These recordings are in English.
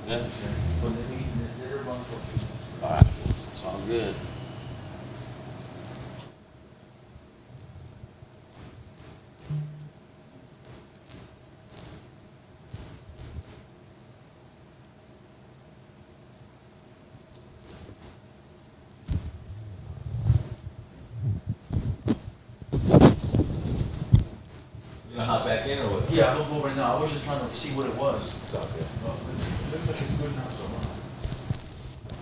Yeah. But they did run for people. All right. It's all good. You gonna hop back in or what? Yeah, I'll go right now. I was just trying to see what it was. It's all good. It looks like it's good now, so.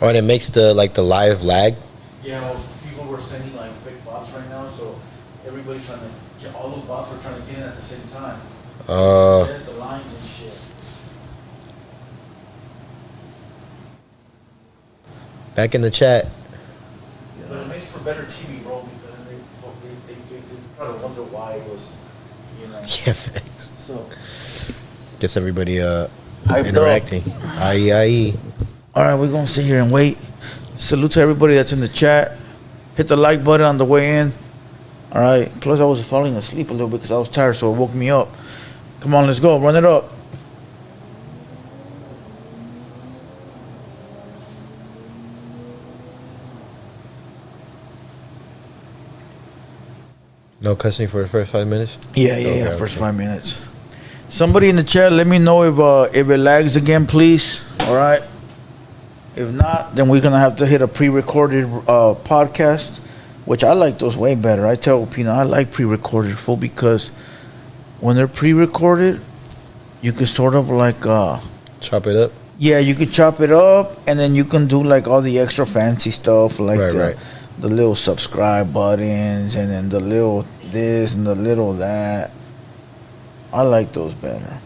Oh, and it makes the live lag. Yeah, well, people were sending like fake bots right now, so everybody's trying to, all those bots were trying to get in at the same time. Test the lines and shit. Back in the chat. But it makes for better TV, bro, because they try to wonder why it was, you know. Yeah, thanks. So. Gets everybody Hyped interacting. Aye. All right, we're gonna sit here and wait. Salute to everybody that's in the chat. Hit the like button on the way in. All right. Plus, I was falling asleep a little bit because I was tired, so it woke me up. Come on, let's go. Run it up. No cussing for the first 5 minutes? Yeah, Okay, First okay. 5 minutes. Somebody in the chat, let me know if it lags again, please. All right. If not, then we're gonna have to hit a pre-recorded podcast, which I like those way better. I tell Pina I like pre-recorded full because when they're pre-recorded, you can sort of like Chop it up? yeah, you could chop it up and then you can do like all the extra fancy stuff like Right. the little subscribe buttons and then the little this and the little that. I like those better.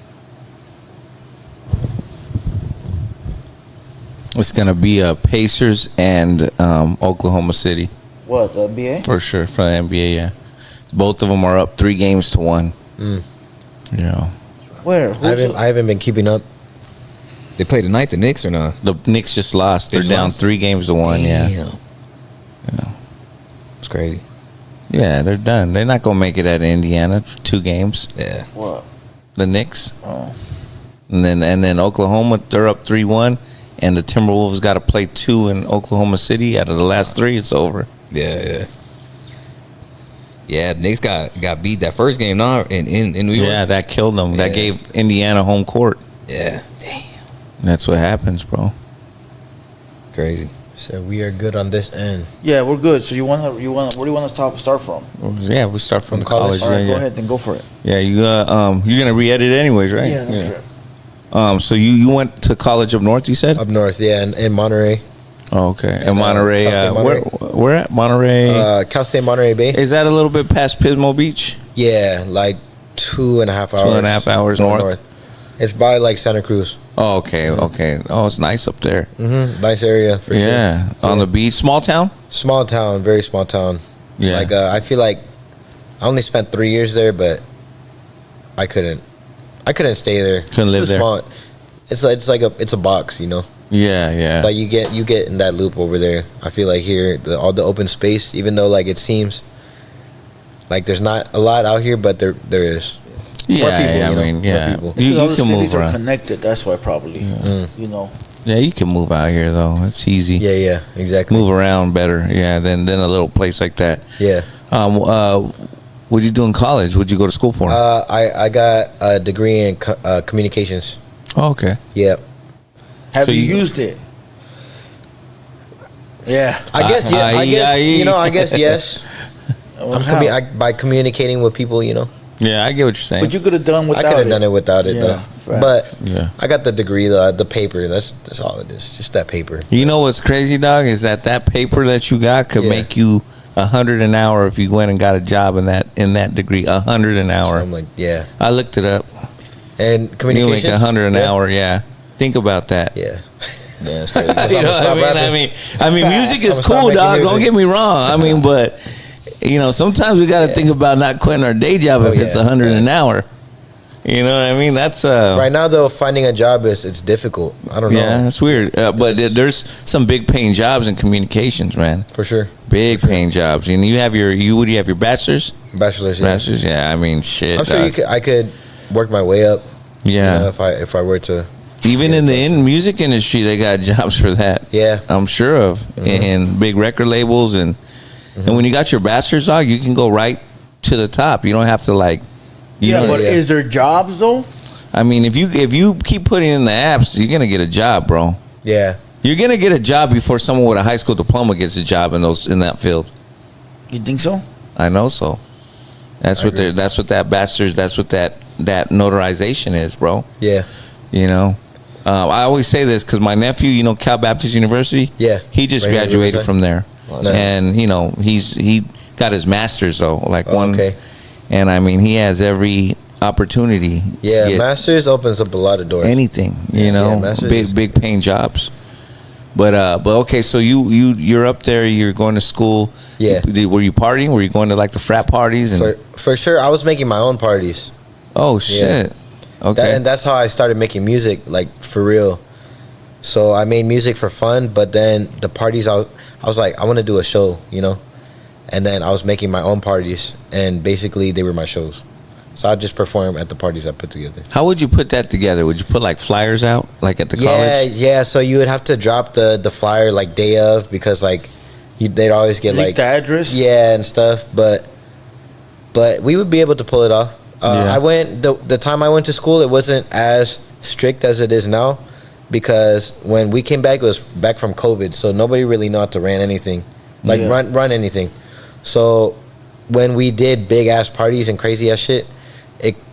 It's gonna be Pacers and Oklahoma City What, the NBA? for sure for the NBA. Yeah, both of them are up 3-1. Yeah, Where? I haven't been keeping up. They play tonight, the Knicks, or not? the Knicks just lost. They're They down lost? 3-1. Yeah, Damn. It's crazy. yeah, they're done. They're not gonna make it at Indiana. 2 games. Yeah. What? The Knicks, Oh. and then Oklahoma. They're up 3-1, and the Timberwolves got to play 2 in Oklahoma City. Out of the last 3, it's over. Yeah. Yeah, the Knicks got beat that first game, no, in New York. Yeah, that killed them. That Yeah. gave Indiana home court. Yeah. Damn. That's what happens, bro. Crazy. So we are good on this end. Yeah, we're good. So where do you want to start from? Yeah, we start from From college. college. All right, Yeah, go yeah. ahead, then go for it. Yeah, you're gonna re-edit it anyways, right? No trip. So you went to college up north, you said? Up north, yeah, in Monterey. Oh, okay. And, And Monterey, Cal State Monterey. where at Monterey? Cal State Monterey Bay. Is that a little bit past Pismo Beach? Yeah, like 2.5 hours. 2.5 hours north. It's by like Santa Cruz. Oh, okay. Oh, it's nice up there. Nice area for sure. Yeah, on the beach, small town. Small town, very small town. Yeah. Like I feel like I only spent 3 years there, but I couldn't stay there. Couldn't live too there. Small. It's a box, you know. Yeah, yeah. It's like you get in that loop over there. I feel like here all the open space, even though like it seems like there's not a lot out here, but there is. yeah, more people, yeah, you know, I mean, more yeah. people. You, Because all you the can cities move are around. connected. That's why probably. You know. Yeah, you can move out here though. It's easy. Yeah, exactly. Move around better. Yeah, than a little place like that. Yeah. What did you do in college? What'd you go to school for? I got a degree in communications. Oh, okay. Yeah. Have So you you- used it? Yeah. I guess yes. By communicating with people, you know. Yeah, I get what you're saying. But you could have done without I it. could have done it without it Yeah, though. facts. But Yeah. I got the degree, the paper. That's all it is. Just that paper. You know what's crazy, dog, is that paper that you got could Yeah. make you $100 an hour if you went and got a job in that degree. $100 an So hour. I'm like, yeah. I looked it up. And You communications. make $100 an yeah. hour. Yeah, think about that. Yeah. Yeah, it's crazy. You know what I mean, music is I'ma stop cool, making dog. Don't music. get me wrong. I mean, but sometimes we got to think about not quitting our day job if Oh, it's yeah. $100 an hour. You know what I mean? That's Right now, though, finding a job it's difficult. I don't know. yeah, that's weird. But there's some big paying jobs in communications, man. For sure. Big paying jobs. And you have your bachelor's? Bachelor's. Yeah. Bachelor's, yeah. I mean, shit. I'm sure dog. I could work my way up. Yeah. You know, if I were to. Even in the music industry, they got jobs for that. Yeah. I'm sure of, and big record labels, and when you got your bachelor's, dog, you can go right to the top. You don't have to like. But is there jobs though? I mean, if you keep putting in the apps, you're gonna get a job, bro. Yeah. You're gonna get a job before someone with a high school diploma gets a job in that field. You think so? I know so. That's what that bachelor's. That's what that notarization is, bro. Yeah. You know, I always say this because my nephew, you know, Cal Baptist University. Yeah. He just Right here, graduated Riverside. from there, Nice. and you know, he got his master's though, like one. Okay. And I mean, he has every opportunity. Yeah, to get masters opens up a lot of doors. anything, you know, masters. big paying jobs. But okay, so you're up there. You're going to school. Yeah. Were you partying? Were you going to like the frat parties? And For sure, I was making my own parties. oh shit. Okay. And that's how I started making music, like for real. So I made music for fun, but then the parties, I was like, I want to do a show, you know? And then I was making my own parties, and basically they were my shows. So I'd just perform at the parties I put together. How would you put that together? Would you put like flyers out, like at the college? Yeah. So you would have to drop the flyer like day of, because like they'd always get Leak like the address. yeah and stuff. But we would be able to pull it off. Yeah. I went the time I went to school. It wasn't as strict as it is now, because when we came back, it was back from COVID, so nobody really knew how to run anything, like Yeah. run anything. So when we did big ass parties and crazy ass shit,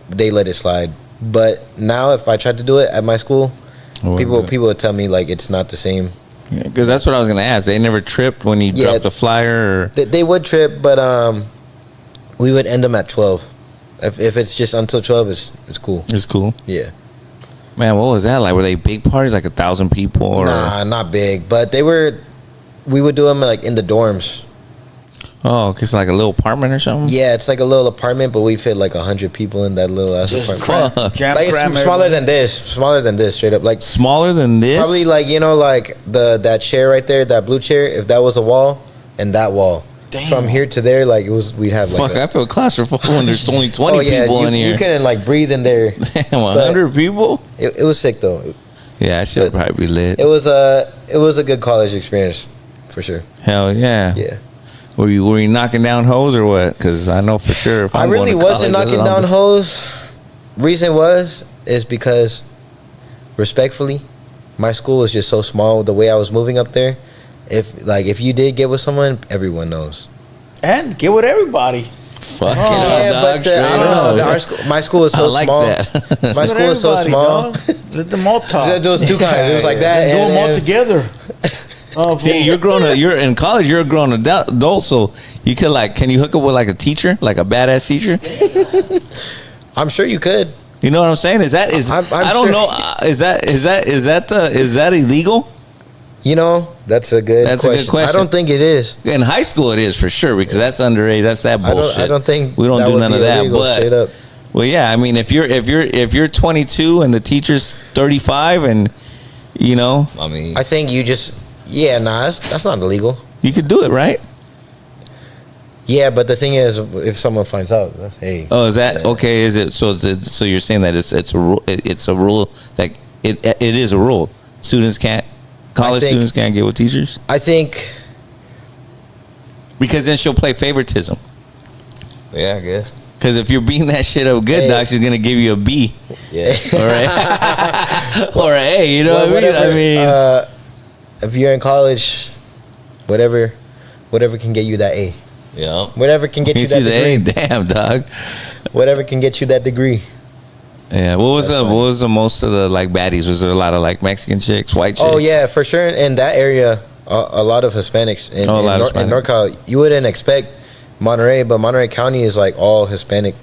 they let it slide. But now if I tried to do it at my school, Oh, people good. would tell me like it's not the same. Because that's what I was gonna ask. They never tripped when you Yeah. dropped the flyer, or They would trip, but we would end them at 12. If it's just until 12, it's cool. it's cool. Yeah. Man, what was that like? Were they big parties, like 1,000 people? Or Nah, not big, but we would do them like in the dorms. oh, it's like a little apartment or something. Yeah, it's like a little apartment, but we fit like 100 people in that little ass Just apartment. Fuck. jam Like cram it's smaller everybody. than this, straight up. Like Smaller than this. probably like, you know, like that chair right there, that blue chair. If that was a wall, and that wall Damn. from here to there, like we'd have like. Fuck, I feel claustrophobic when there's only 20 people you, in here. you couldn't like breathe in there. Damn, 100 people. It was sick though. Yeah, that should But probably be lit. It was a good college experience, for sure. Hell yeah. Yeah. Were you knocking down hoes or what? Because I know for sure if I I'm really going to wasn't college, knocking that's what down I'm hoes. Reason is because, respectfully, my school was just so small. The way I was moving up there, if you did get with someone, everyone knows. And get with everybody. Fuck Yeah, dog, but straight I don't know. up. My school was so I like small. that. My Get school with was so everybody, small. dog. Let them all talk. There was two kinds. It was like that. And do and them all then- together. Oh, See, you're in college. You're a grown adult, so you could like. Can you hook up with like a teacher, like a badass teacher? I'm sure you could. You know what I'm saying? I'm I don't sure. know. Is that illegal? You know, that's a good. That's a good question. I don't think it is. In high school, it is for sure because that's underage. That's that bullshit. I don't think we don't that do would none be of that. illegal, straight But up. well, yeah. I mean, if you're 22 and the teacher's 35, and you know, I mean, I think you just that's not illegal. you could do it, right? Yeah, but the thing is, if someone finds out, that's hey. Oh, is that okay? Is it so? So you're saying that it's a rule? It's a rule that it is a rule. College students can't get with teachers I think because then she'll play favoritism. yeah, I guess. Because if you're beating that shit up good, Hey. doc, she's gonna give you a B Yeah. or a, or a A. You know what I mean? if you're in college, whatever can get you that A. Yeah. Whatever can get you Get that you the A, degree. damn dog. Whatever can get you that degree. Yeah. What was That's the fine. what was the most of the like baddies? Was there a lot of like Mexican chicks, white chicks? Oh yeah, for sure. In that area, a lot of Hispanics. In, Oh, a in, lot of in Hispanic. NorCal, you wouldn't expect Monterey, but Monterey County is like all Hispanic.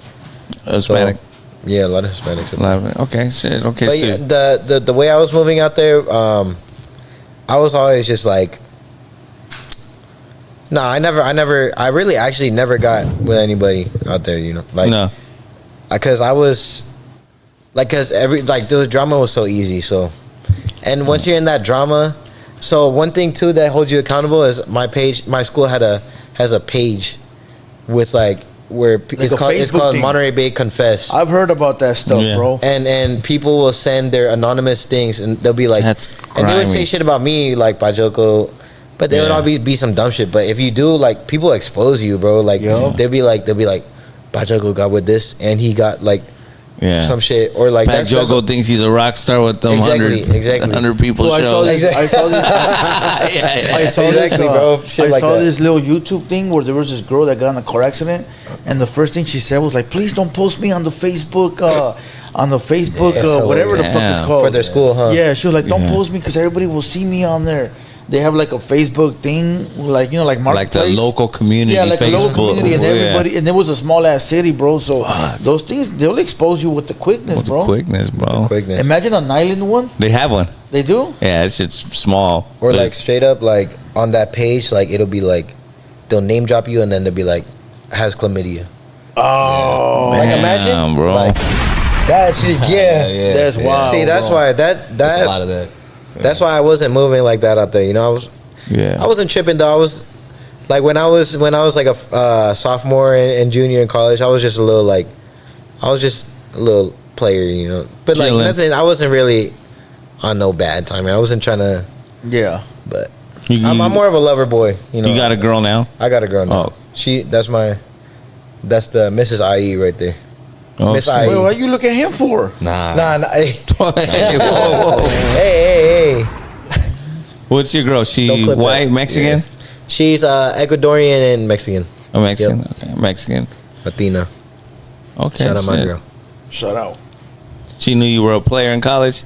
Hispanic. So, yeah, a lot of Hispanics. A lot of- Okay, shit. Okay, But shit. yeah, the way I was moving out there, I was always just like, I really actually never got with anybody out there, you know, like, No. because I was, like, because the drama was so easy, so, and once you're in that drama, so one thing too that holds you accountable is my school has a page with like where Like it's a called Facebook thing. Monterey Bay Confess. I've heard about that stuff, Yeah. bro. And people will send their anonymous things, and they'll be like, That's and they would say grimy. shit about me, like by JOKO, but they would Yeah. all be some dumb shit. But if you do, like, people expose you, bro. Like Yeah. they'll be like, Bajoko got with this, and he got like Yeah. some shit, or like Pat Joko thinks he's a rock star with them Exactly. 100 people So I saw show. this. I saw this. Yeah. I saw Exactly, this, bro. Shit I like saw that. this little YouTube thing where there was this girl that got in a car accident, and the first thing she said was like, "Please don't post me on the Facebook, Yeah, whatever the fuck Damn. it's called for their school, huh? Yeah, she was like, "Don't Yeah. post me because everybody will see me on there." They have like a Facebook thing, like like Like the Marketplace. local community Yeah, like Facebook. a local community, and Yeah. everybody, and it was a small ass city, bro. So those things they'll expose you with the quickness, What's bro. the quickness, bro? quickness, Imagine an island one. They have one. They do. Yeah, it's just small. or But like it's- straight up, like on that page, like it'll be like they'll name drop you, and then they'll be like has chlamydia. Oh, Like Damn, imagine, bro. Like, that's yeah. That's wild. See, that's bro. why There's a lot that of that. that's why I wasn't moving like that out there. You know, yeah. I wasn't tripping though. I was like when I was like a sophomore and junior in college, I was just a little player, you know. But like Chillin'. nothing. I wasn't really on no bad timing. I wasn't trying to. Yeah. But You- I'm more of a lover boy. You know. You got a girl now? I got a girl now. Oh. That's the Mrs. IE right there. Oh, Miss shit. I- Wait, what you looking at him for? Nah. Nah. Hey, Hey, whoa, whoa. hey. What's your girl? Don't She clip white, that. Mexican? She's Ecuadorian and Mexican, Oh, Mexican. Okay, Mexican. Latina. Okay. Shout out my shit. girl. Shut out. She knew you were a player in college?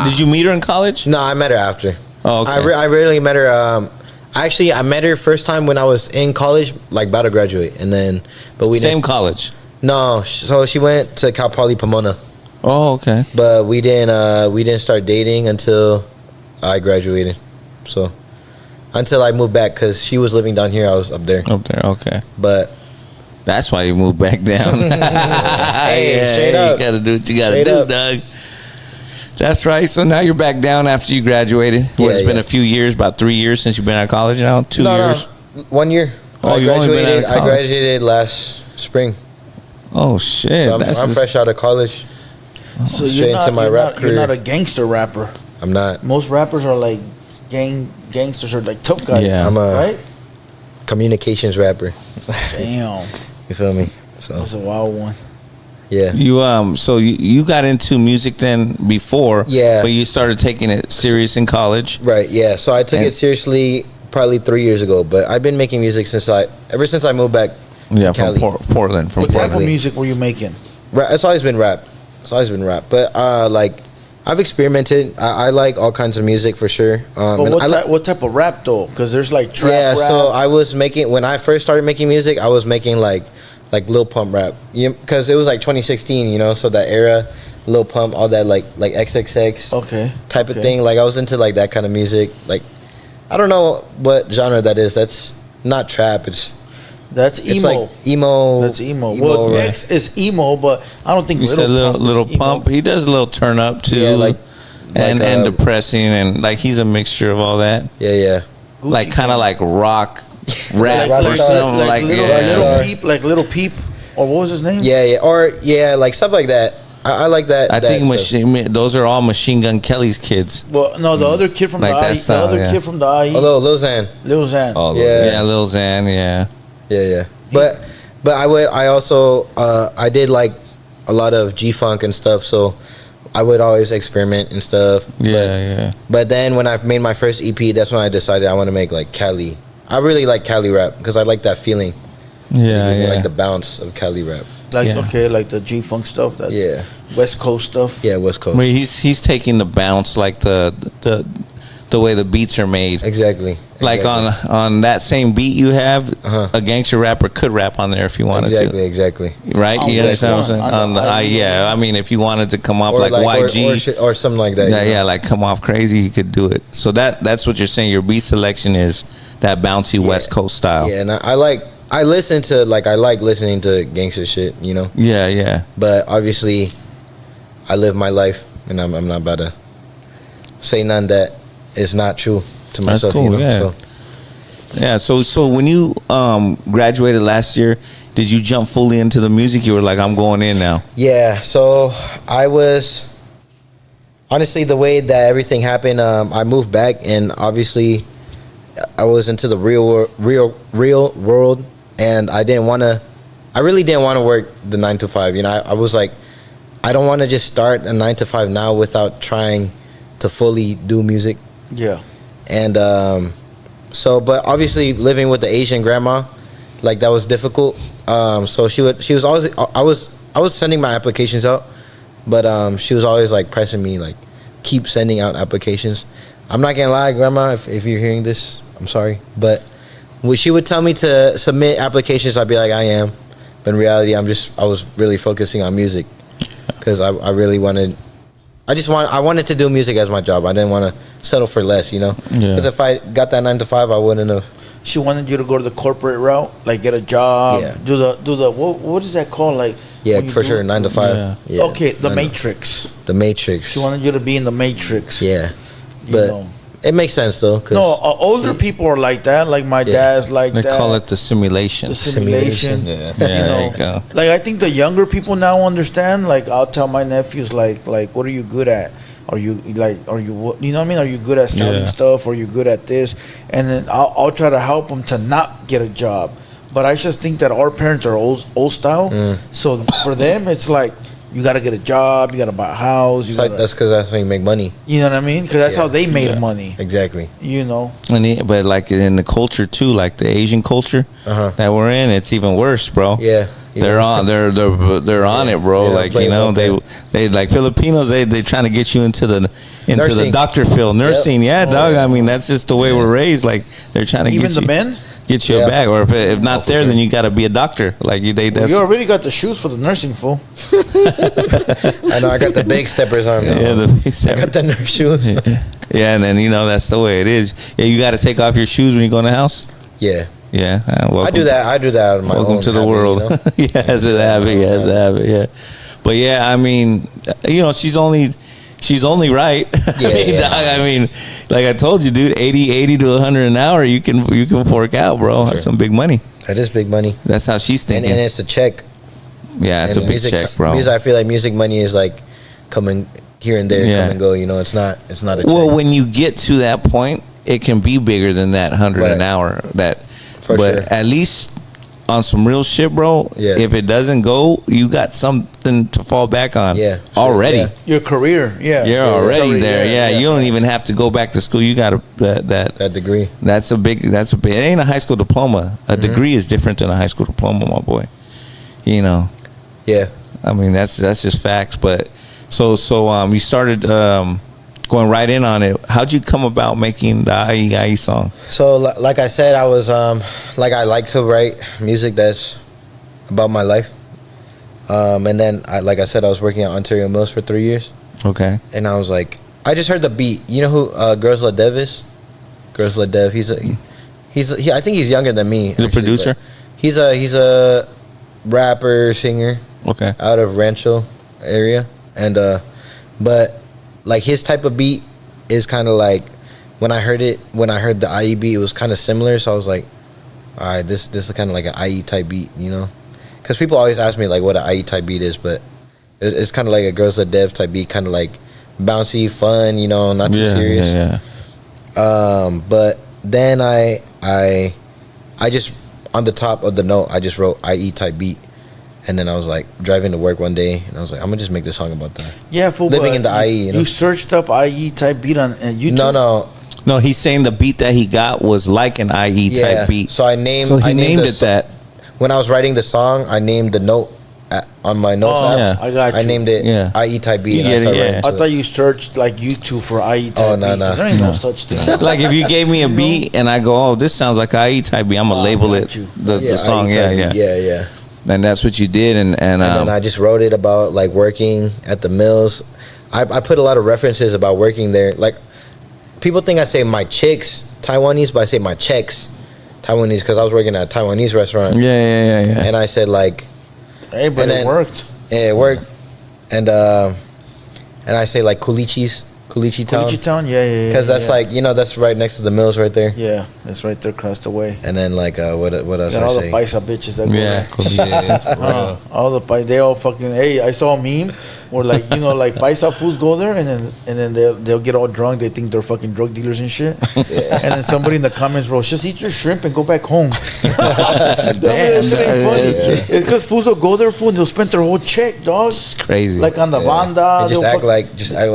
Did you meet her in college? No, I met her after. Oh, okay. I really met her. Actually, I met her first time when I was in college, like about to graduate, and then we Same didn't, college. no. So she went to Cal Poly Pomona, Oh, okay. but we didn't start dating until I graduated. So until I moved back, because she was living down here, I was up there. Up there, okay. But That's why you moved back down. Hey, straight up. You gotta do what you gotta Straight do, up. Doug. That's right. So now you're back down after you graduated. Yeah, It's been yeah. a few years, about 3 years since you've been out of college now? 2 years? No, 1 year. Oh, you only been out of I college. graduated last spring, Oh, shit. so I'm fresh out of college. So Straight into my rap you're not career. a gangster rapper. I'm not. Most rappers are like gangsters or like tough guys. Yeah. I'm a right. communications rapper. Damn, You feel me? So that's a wild one. yeah. You so you got into music then before, Yeah. but you started taking it serious in college. Right, yeah. So I took And- it seriously probably 3 years ago, but I've been making music ever since I moved back. Yeah, Cali. from Portland. From What type of Portland. music were you making? It's always been rap. But like I've experimented. I like all kinds of music for sure. But And I like- what type of rap though? Because there's like trap yeah, rap. so I was making when I first started making music, I was making like Lil Pump rap. Because it was like 2016, you know, so that era, Lil Pump, all that like XXX okay type of okay. thing. Like I was into like that kind of music. Like I don't know what genre that is. That's not trap. That's It's emo. like emo. That's emo. Well, rap. X is emo, but I don't think You said little is emo. pump. He does a little turn up too, Yeah, and depressing, and like he's a mixture of all that. Yeah. Gucci Like kind of Gang. like rock, rap Like or Rockstar. something. Like little, yeah. little peep, or what was his name? Yeah. Or yeah, like stuff like that. I like that. I that think stuff. those are all Machine Gun Kelly's kids. Well, no, the other kid from Like the that IE, style, the other yeah. kid from the IE, Although Lil Xan. Lil Xan. All those. Yeah. Yeah, Lil Xan. Yeah. Yeah. But I also I did like a lot of G-Funk and stuff, so I would always experiment and stuff. Yeah. But then when I made my first EP, that's when I decided I want to make like Cali. I really like Cali rap because I like that feeling. Yeah. Like the bounce of Cali rap. Like Yeah. okay, like the G Funk stuff, that Yeah. West Coast stuff. Yeah, West Coast. Where he's taking the bounce, like the way the beats are made. Exactly. Like Exactly. on that same beat you have, Uh-huh. a gangster rapper could rap on there if you wanted Exactly. to, right? On You which understand what I'm one? saying? On the Yeah, I mean, if you wanted to come off Or like YG, or, shit, or something like that. yeah, you know? yeah, like come off crazy, you could do it. So that's what you're saying. Your beat selection is that bouncy West Coast style. Yeah, and I like listening to gangster shit, you know. Yeah. But obviously, I live my life, and I'm not about to say none that is not true to That's myself. cool, You know? yeah. So Yeah. So when you graduated last year, did you jump fully into the music? You were like, I'm going in now. Yeah, so I was honestly the way that everything happened. I moved back, and obviously, I was into the real world, and I really didn't want to work the 9 to 5. You know, I was like, I don't want to just start a 9 to 5 now without trying to fully do music. Yeah. And so, but obviously, living with the Asian grandma, like that was difficult. So she was always, I was sending my applications out, but she was always like pressing me, like, keep sending out applications. I'm not gonna lie, grandma, if you're hearing this, I'm sorry, but when she would tell me to submit applications, I'd be like, I am, but in reality, I was really focusing on music, because I wanted to do music as my job. I didn't want to settle for less, you know, because if I got that 9 to 5, I wouldn't have. She wanted you to go to the corporate route, like get a job, Yeah. do the what is that called? Like, Yeah, when you for do- sure, 9 to 5. Yeah. Yeah. Okay, the 9 to- Matrix. The Matrix. She wanted you to be in the Matrix. Yeah, You but know. it makes sense though. 'Cause No, older people are like that. Like my dad's like They that. call it the simulation. the simulation. Yeah. Yeah, You there know, you go. like I think the younger people now understand. Like I'll tell my nephews, like what are you good at? Are you what? You know what I mean? Are you good at selling Yeah. stuff? Are you good at this? And then I'll try to help them to not get a job. But I just think that our parents are old style. So for them, it's like you got to get a job, you got to buy a house. You It's like, gotta, that's because that's how you make money. you know what I mean? Because that's Yeah. how they made Yeah. money. Exactly. You know. But like in the culture too, like the Asian culture that we're in, it's even worse, bro. Yeah. They're on they're on it, bro. Yeah, like, play you know, about they like Filipinos, they trying to get you into the Nursing. doctor field, nursing. Yeah, dog. I mean, that's just the way we're raised. Like they're trying to Even get the you men. get you Yeah. a bag, or if not there, then you got to be a doctor. Like you, that's You already got the shoes for the nursing, fool. I know. I got the big steppers on. Now. yeah, I got the nurse shoes. yeah, and then you know that's the way it is. Yeah, you got to take off your shoes when you go in the house. Yeah. Yeah, I do that. I do that out of my Welcome own to the habit, world. you know? Yeah, as a habit. Yeah, as a habit. Yeah, but yeah, I mean, you know, she's only right. Yeah, I mean, yeah. dog, I mean, like I told you, dude, 80 to 100 an hour, you can fork out, bro. That's some big money. That is big money, That's how she's and thinking. it's a check. Yeah, it's a And big check, bro. Music, I feel like music money is like coming here and there, Yeah. come and go. You know, it's not a check. Well, when you get to that point, it can be bigger than that 100 an Right. hour. For but sure. at least on some real shit, bro. Yeah. If it doesn't go, you got something to fall back on. Yeah, sure, already. yeah. Your career, yeah. You're it's already there. Yeah, yeah. you don't even have to go back to school. You got that degree. That's a big. It ain't a high school diploma. A degree is different than a high school diploma, my boy. You know. Yeah. I mean, that's just facts. But so you started going right in on it. How'd you come about making the IE song? So, like I said, I was like I like to write music that's about my life. And then, like I said, I was working at Ontario Mills for 3 years, Okay. and I was like, I just heard the beat. You know who Girls La Dev is? Girls La Dev. I think he's younger than me. He's a producer? but He's a rapper, singer Okay. out of Rancho area, and but like his type of beat is kind of like when I heard the IE beat, it was kind of similar. So I was like, all right, this is kind of like an IE type beat, you know? Because people always ask me like what an IE type beat is, but it's kind of like a Girls That Dev type beat, kind of like bouncy, fun, you know, not too serious. Yeah. But then I just on the top of the note, I just wrote IE type beat. And then I was like driving to work one day, and I was like, I'm gonna just make this song about that. Yeah, fool. Living but in the IE, you know? You searched up IE type beat on YouTube. No, No, he's saying the beat that he got was like an IE yeah. type beat. So I named. So he I named the it so- that. When I was writing the song, I named the note on my notes Oh, app. yeah. I got you. I named it Yeah. IE type beat. You and get it, started yeah. writing to I it. thought you searched like YouTube for IE type Oh, no, beat. no. There ain't no such thing. Like if you gave me a beat and I go, oh, this sounds like IE type beat, I'm gonna Oh, label got it you. the song. IE Yeah, type yeah, beat. Yeah. And that's what you did, and And then I just wrote it about like working at the mills. I put a lot of references about working there. Like people think I say my chicks Taiwanese, but I say my checks Taiwanese because I was working at a Taiwanese restaurant. yeah. And I said like, Hey, but And it then- worked. yeah, it worked. And I say like kulichis Culichi Town. Culichi Town, yeah. Because that's yeah. like, that's right next to the mills right there. Yeah, that's right there across the way. And then like what else Got I all say? the paisa bitches that go Yeah, there. Culichi. Yeah, for real. All the they all fucking. Hey, I saw a meme where like like paisa fools go there and then they'll get all drunk. They think they're fucking drug dealers and shit. And then somebody in the comments wrote, "Just eat your shrimp and go back home." That shit ain't funny. It's because fools will go there, fool, and they'll spend their whole check, dog. It's crazy. Like on the banda, And just they'll act fuck- like they're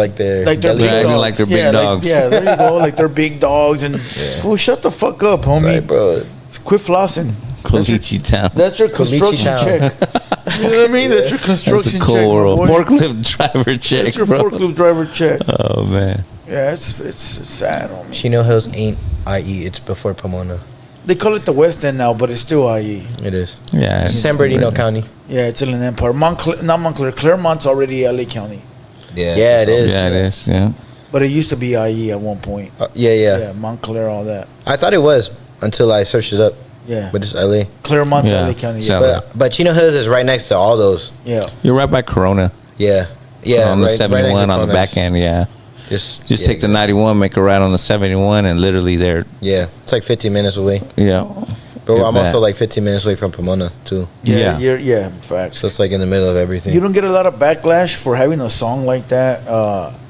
like they're belly big acting dogs. like they're big yeah, dogs. yeah, there you go. Like they're big dogs and fool, shut the fuck up, homie. Right, bro. Quit flossing. Culichi Town. That's your Culichi construction Town. check. You know what I mean? That's your That's construction a cool check. my world. boy. Forklift driver check, That's your bro. forklift driver check. Oh man. Yeah, it's sad, homie. Chino Hills ain't IE. It's before Pomona. They call it the West End now, but it's still IE. It is. Yeah. It's San Bernardino County. Yeah, it's Inland Empire. Not Montclair. Claremont's already LA County, Yeah, it is. Yeah, it is. Yeah. but it used to be IE at one point. Yeah. Yeah, Montclair, all that. I thought it was until I searched it up. Yeah, But it's LA. Claremont's Yeah. LA County. So- Yeah, But Chino Hills is right next to all those. yeah. You're right by Corona. Yeah. Yeah. On the right next to 71 on the Coronas. back end. Yeah. Just Just take the 91, make a right on the 71, and literally there. Yeah. It's like 15 minutes away. Yeah. But If I'm that. also like 15 minutes away from Pomona too. Yeah, Yeah. facts. So it's like in the middle of everything. You don't get a lot of backlash for having a song like that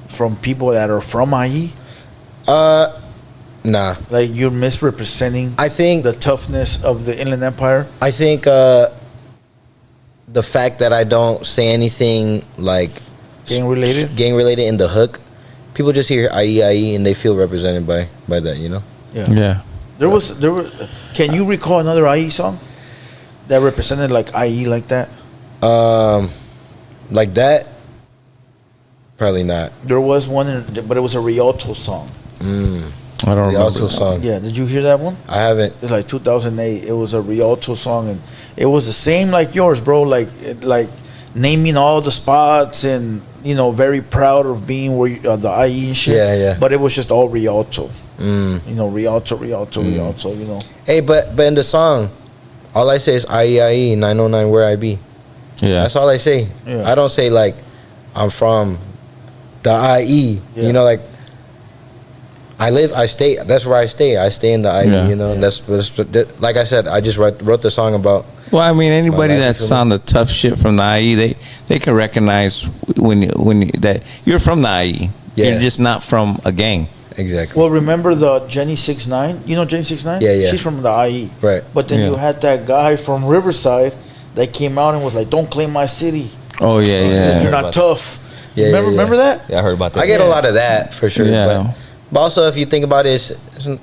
from people that are from IE. Nah. Like you're misrepresenting I think the toughness of the Inland Empire. I think the fact that I don't say anything like Gang related? gang related in the hook, people just hear IE and they feel represented by that, you know. Yeah. Yeah. There was. Can you recall another IE song that represented like IE like that? Like that, probably not. There was one, but it was a Rialto song. I don't remember. Rialto song. Yeah, did you hear that one? I haven't. It's like 2008. It was a Rialto song, and it was the same like yours, bro. Like naming all the spots, and very proud of being where the IE and shit. Yeah. But it was just all Rialto. Rialto. Hey, but in the song, all I say is IE 909 where I be. Yeah. That's all I say. Yeah. I don't say like I'm from the IE. Yeah. Like I stay. That's where I stay. I stay in the IE. Yeah. That's like I said. I just wrote the song about. Well, I mean, anybody life that's is on the tough shit from the IE, they can recognize when that you're from the IE. Yeah. You're just not from a gang. Exactly. Well, remember the Jenny 69? You know Jenny 69? Yeah. She's from the IE. Right. But then Yeah. you had that guy from Riverside that came out and was like, "Don't claim my city. Oh yeah, You're yeah. not tough." Yeah, remember, yeah, yeah. remember that? Yeah, I heard about that. I get a Yeah. lot of that for sure. Yeah. But also, if you think about it, it's I don't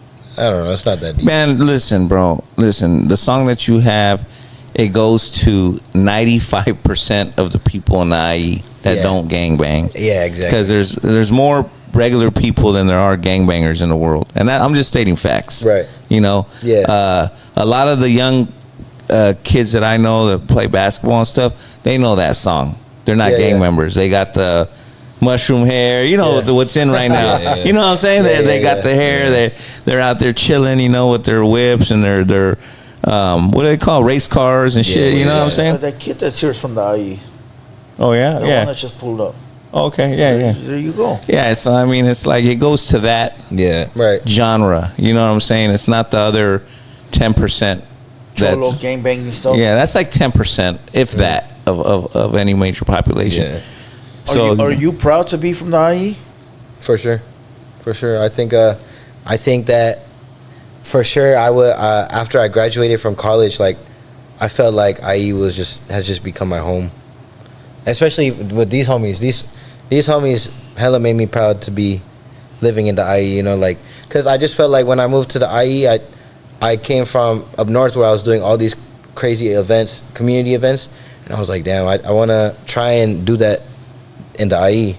know. It's not that deep. Man, listen, bro. Listen, the song that you have, it goes to 95% of the people in the IE that Yeah. don't gangbang. Yeah, exactly. Because there's more regular people than there are gangbangers in the world, and I'm just stating facts. Right. Yeah. A lot of the young kids that I know that play basketball and stuff, they know that song. They're not Yeah, gang yeah. members. They got the mushroom hair. Yeah. What's in right now. Yeah, yeah. You know what I'm saying? Yeah, They yeah, got yeah. the hair. They're out there chilling. With their whips and their what do they call race cars and shit. You know what I'm saying? But that kid that's here is from the IE. Oh yeah, The one yeah. that's just pulled up. Okay, yeah. There you go. Yeah, so I mean, it's like it goes to that Yeah. Right. genre. You know what I'm saying? It's not the other 10%. Cholo That's gangbanging stuff. yeah, that's like 10%, if that, of any major population. Yeah. So Are you proud to be from the IE? For sure. I think that for sure I would after I graduated from college, like I felt like IE has just become my home. Especially with these homies. These homies hella made me proud to be living in the IE, like cuz I just felt like when I moved to the IE, I came from up north where I was doing all these crazy events, community events, and I was like, damn, I want to try and do that in the IE.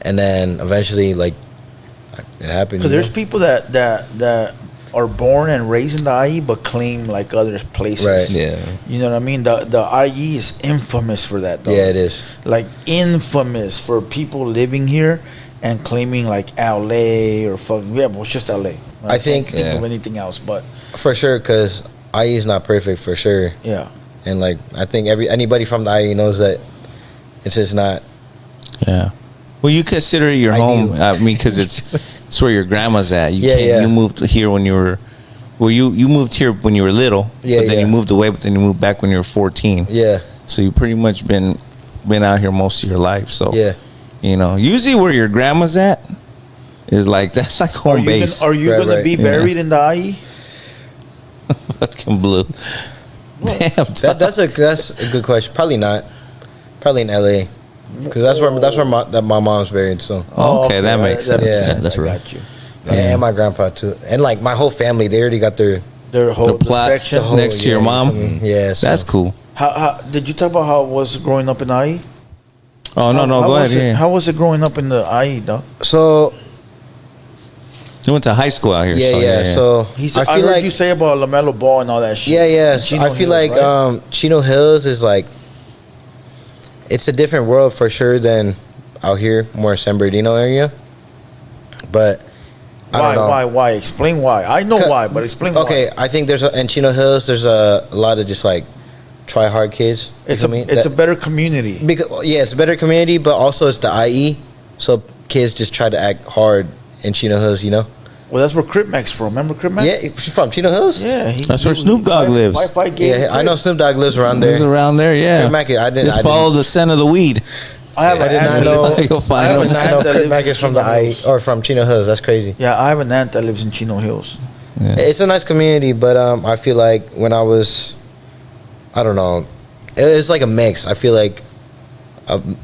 And then eventually, like, it happened. Because there's people that are born and raised in the IE but claim like other places. Right. Yeah. You know what I mean? The IE is infamous for that, dog. Yeah, it is. Like infamous for people living here and claiming like LA or fucking but it's just LA. I think- can't think of Yeah. anything else, but For sure, because IE is not perfect, for sure. yeah. And, like, I think anybody from the IE knows that it's just not. yeah. Well, you consider it your I home. do. I mean, because it's where your grandma's at. You Yeah, can't. yeah. You moved here when you were. Well, you moved here when you were little. Yeah, But then yeah. you moved away. But then you moved back when you were 14. Yeah. So you pretty much been out here most of your life. So Yeah. you know, usually where your grandma's at is like that's like home base. Are you Right, gonna right. be buried in the IE? Fucking blue. Damn. That's a good question. Probably not. Probably in LA. Because that's where my mom's buried. So Okay, that makes sense. Yeah, that's I right. got you. and my grandpa too, and like my whole family. They already got their Their whole The plots section. whole- next to your yeah, mom. Yeah, so- That's cool. How did you talk about how it was growing up in the IE? Oh no, How go was ahead. it- Yeah. How was it growing up in the IE, dog? So You went to high school out here. yeah. So I I feel heard like you say about LaMelo Ball and all that shit. yeah. And So Chino I feel Hills, like right? Chino Hills is like it's a different world for sure than out here, more San Bernardino area. But I don't know. Why? Explain why. I know why, but explain why. Okay, I think in Chino Hills there's a lot of just like try hard kids. You It's feel me? a better community. Because yeah, it's a better community, but also it's the IE, so kids just try to act hard in Chino Hills, you know. Well, that's where Crip Mac's from. Remember Crip Mac? Yeah, she's from Chino Hills. Yeah. That's where Snoop Dogg lives. Yeah, I know Snoop Dogg lives around Lives there. around there. Yeah. Crip Mac, I didn't. Just follow the scent of the weed. I have I an did aunt not that know. lives- You'll find I have them. an I aunt know that Crip lives Mac in is from the Chino IE Hills. or from Chino Hills. That's crazy. Yeah, I have an aunt that lives in Chino Hills. Yeah. It's a nice community, but I feel like when I was, I don't know, it's like a mix. I feel like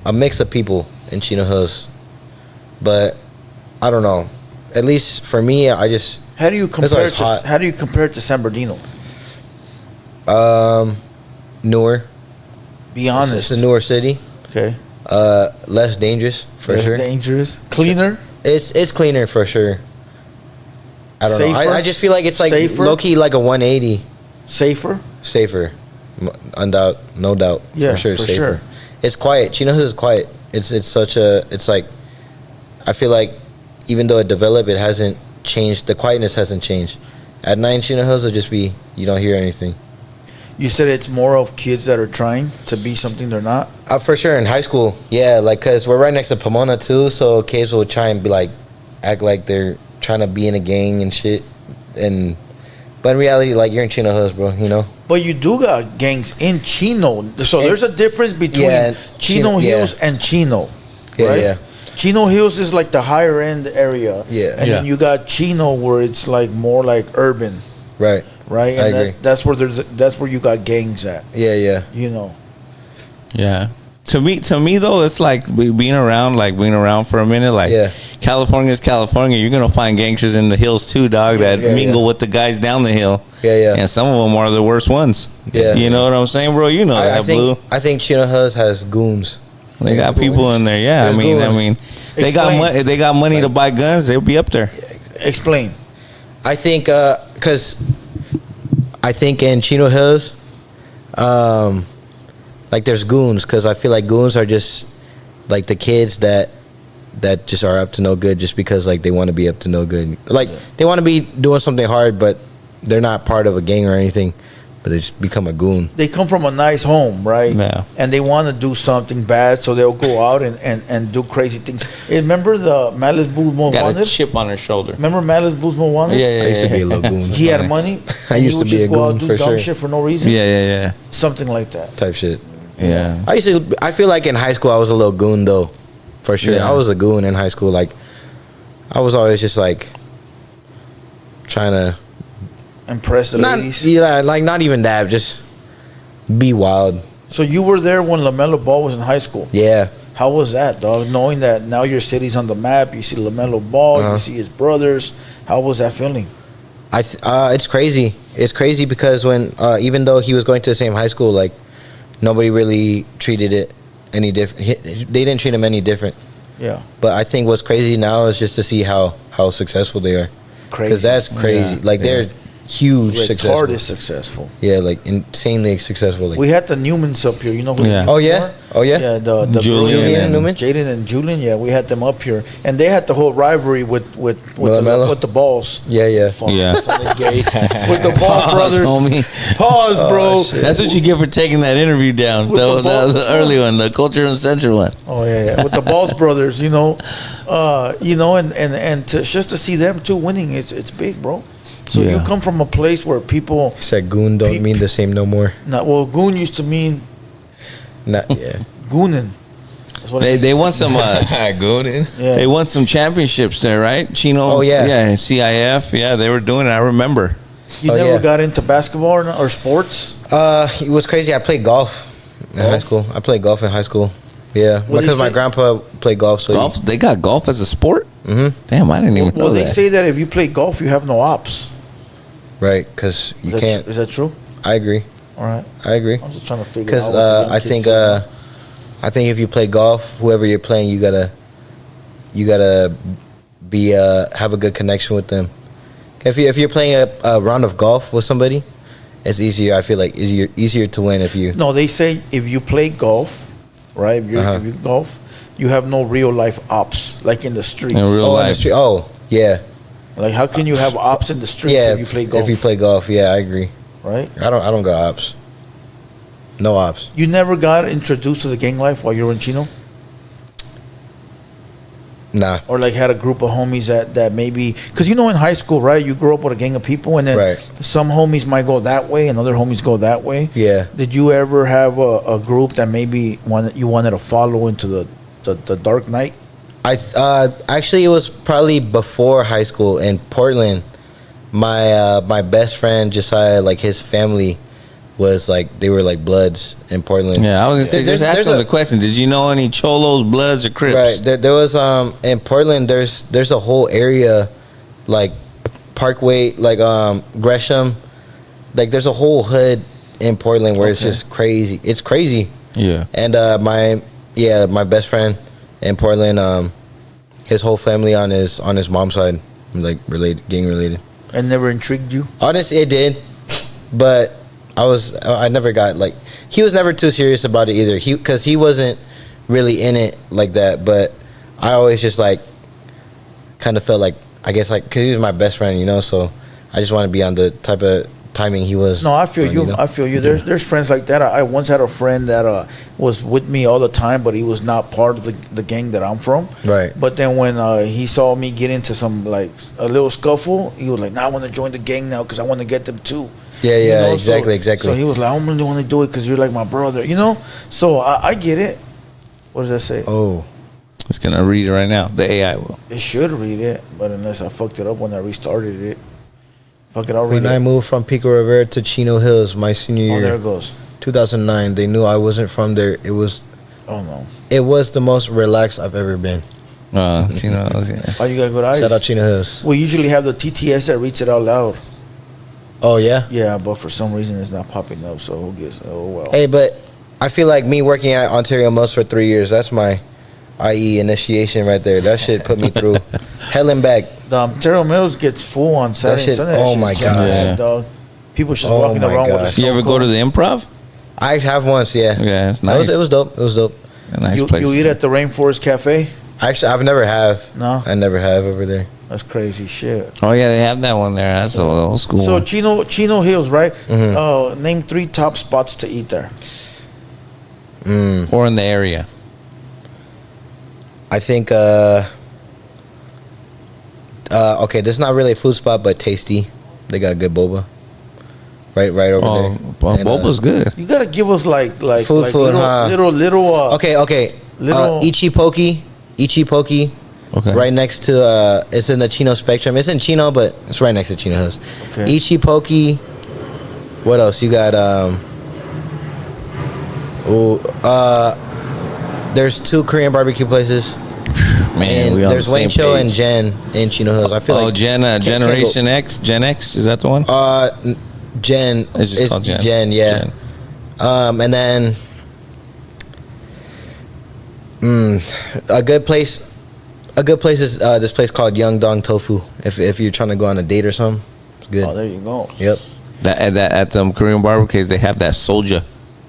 a mix of people in Chino Hills, but I don't know. At least for me, I just How do you compare always it to hot. How do you compare it to San Bernardino? newer. Be honest. It's a newer city. Okay. Less dangerous for Less sure. dangerous. Cleaner. It's cleaner for sure. I don't know. Safer? I just feel like it's like Safer? low key like a 180 Safer. safer, no doubt. Yeah, for sure. for Safer. sure. It's quiet. Chino Hills is quiet. It's such a. It's like, I feel like, even though it developed, it hasn't changed. The quietness hasn't changed. At night, Chino Hills will just be you don't hear anything. You said it's more of kids that are trying to be something they're not. For sure in high school, yeah, like cause we're right next to Pomona too, so kids will try and be like, act like they're trying to be in a gang and shit, but in reality, like you're in Chino Hills, bro, you know. But you do got gangs in Chino. So And- there's a difference between Yeah, Chino Chino- yeah. Hills and Chino. Yeah, right? yeah. Chino Hills is like the higher end area. Yeah. And then Yeah. you got Chino where it's like more like urban, Right. right? I And agree. that's where you got gangs at, Yeah, yeah. you know. Yeah. To me though, it's like being around for a minute. Like Yeah. California's California. You're gonna find gangsters in the hills too, dog. That Yeah, mingle yeah. with the guys down the hill. Yeah, yeah. And some of them are the worst ones. Yeah. You know what I'm saying, bro? You know that, Blue. I think Chino Hills has goons. They got people in there. Yeah. There's I goons. mean, they got Explain. money. They got money to buy guns. They'll be up there. Explain. I think because I think in Chino Hills, like there's goons, because I feel like goons are just like the kids that just are up to no good just because like they want to be up to no good. Like they want to be doing something hard, but they're not part of a gang or anything. But they just become a goon. They come from a nice home, right? Yeah. And they want to do something bad, so they'll go out and do crazy things. Hey, remember the Malice Bulmo Got a wanted? chip on her shoulder. Remember Malice Bulmo wanted? I used to be a little goon. He had money. I and used he to would be just a go out goon and do for dumb sure. shit for no reason. Yeah. Something like that. Type shit. Yeah. I feel like in high school I was a little goon though, for sure. Yeah. I was a goon in high school. Like I was always just like trying to Impress the ladies. not even that, just be wild. So you were there when LaMelo Ball was in high school. Yeah, How was that, dog? Knowing that now your city's on the map, you see LaMelo Ball, you see his brothers. How was that feeling? it's crazy. It's crazy because when even though he was going to the same high school, like nobody really treated it any different. They didn't treat him any different. Yeah, But I think what's crazy now is just to see how successful they are. crazy. Because that's crazy. Yeah. Like Yeah. huge successful. Retarded successful. Yeah, like insanely successful. Like, We had the Newmans up here. You know who Yeah. the oh Newmans yeah, are? oh yeah. Yeah, the Julian Jaden and Newman? Jaden and Julian. Yeah, we had them up here, and they had the whole rivalry with Mello? the balls. Yeah, yeah. Fuck, Yeah. that's how they gay. With the Ball Pause, brothers. homie. Pause, bro. shit. That's what you get for taking that interview down. With the ball- The early one, the culture uncensored one. Oh yeah, with the Balls brothers, and just to see them two winning, it's big, bro. So Yeah. you come from a place where people, Said goon don't mean the same no more. goon used to mean Not yeah. goonin. That's what They won some. Goonin. yeah. They won some championships there, right? Chino. Oh, yeah. Yeah, CIF. Yeah, they were doing it. I remember. You Oh, never yeah. got into basketball or sports? It was crazy. I played golf in high school. I played golf in high school. Yeah, What do you because my say? grandpa played golf. So Golf. They got golf as a sport. Mm-hmm. Damn, I didn't even know Well, they that. say that if you play golf, you have no ops. right, because you Is that can't. tr- is that true? I agree. All right. I agree. I'm just trying to figure Because out. what the young I kids think say. I think if you play golf, whoever you're playing, you gotta be have a good connection with them. If you're playing a round of golf with somebody, it's easier. I feel like easier to win if you. No, they say if you play golf, right? Uh-huh. If you golf, you have no real life ops like in the streets. In real Oh, in the life. street. Oh, yeah. Like how can you have ops in the streets Yeah. if you play golf? If you play golf, yeah, I agree. right? I don't got ops. No ops. You never got introduced to the gang life while you were in Chino, Nah. or like had a group of homies that maybe because in high school, right? You grow up with a gang of people, and then Right. some homies might go that way, and other homies go that way. Yeah. Did you ever have a group that maybe you wanted to follow into the dark night? Actually, it was probably before high school in Portland. My best friend Josiah, like his family was like they were like Bloods in Portland. Yeah, I was gonna say, There's- just ask there's them a- the question. Did you know any Cholos, Bloods, or Crips? Right. There was in Portland. There's a whole area, like Parkway, like Gresham. Like there's a whole hood in Portland where it's Okay. just crazy. It's crazy. Yeah. And my best friend in Portland, his whole family on his mom's side, like gang related. And never intrigued you? Honestly, it did, but I never got like he was never too serious about it either. Because he wasn't really in it like that. But I always just like kind of felt like I guess like because he was my best friend, So I just want to be on the type of timing he was. No, I feel on, you. I feel you. There's friends like that. I once had a friend that was with me all the time, but he was not part of the gang that I'm from. Right. But then when he saw me get into some like a little scuffle, he was like, "Nah, I want to join the gang now because I want to get them too." Yeah, So- exactly. So he was like, "I only want to do it because you're like my brother," So I get it. What does that say? Oh, It's gonna read it right now. The AI will. It should read it, but unless I fucked it up when I restarted it. Fuck it, I'll read when I it. moved from Pico Rivera to Chino Hills my senior Oh, there year, it goes. 2009, they knew I wasn't from there. It was Oh no. the most relaxed I've ever been. Chino, yeah. Oh, you got good eyes. Shout out Chino Hills. We usually have the TTS that reads it out loud. Oh yeah. Yeah, but for some reason it's not popping up. So who gives? Oh well. Hey, but I feel like me working at Ontario Mills for 3 years, that's my IE initiation right there. That shit put me through hell and back. The Ontario Mills gets full on Saturday shit- and Sunday. oh shit's my so God. bad, Yeah. dog. People just Oh walking my around with God. a You ever go to the Improv? I have once, yeah. Yeah, it's It nice. was dope. It was dope. A nice you, place. you eat at the Rainforest Cafe? Actually, I've never have. No? I never have over there. That's crazy shit. Oh yeah, they have that one there. That's a old school So one. Chino Hills, right? Mm-hmm. Name 3 top spots to eat there. Or in the area. I think okay, this is not really a food spot, but tasty. They got good boba. Right over Oh, there. And, Boba's good. You gotta give us like Food, little, huh? little Okay. Little- Ichipoki. Okay. Right next to it's in the Chino Spectrum. It's in Chino, but it's right next to Chino Hills. Okay. Ichipoki. What else? You got there's 2 Korean barbecue places. Man, And we on there's the same Wayne Cho and page. Jen in Chino Hills. I feel like Generation X, Gen X, is that the one? Jen. It's just called Jen. Yeah. Jen. And then a good place is this place called Young Dong Tofu. If you're trying to go on a date or something, It's good. Oh, there you go. Yep. That at Korean barbecues they have that soju.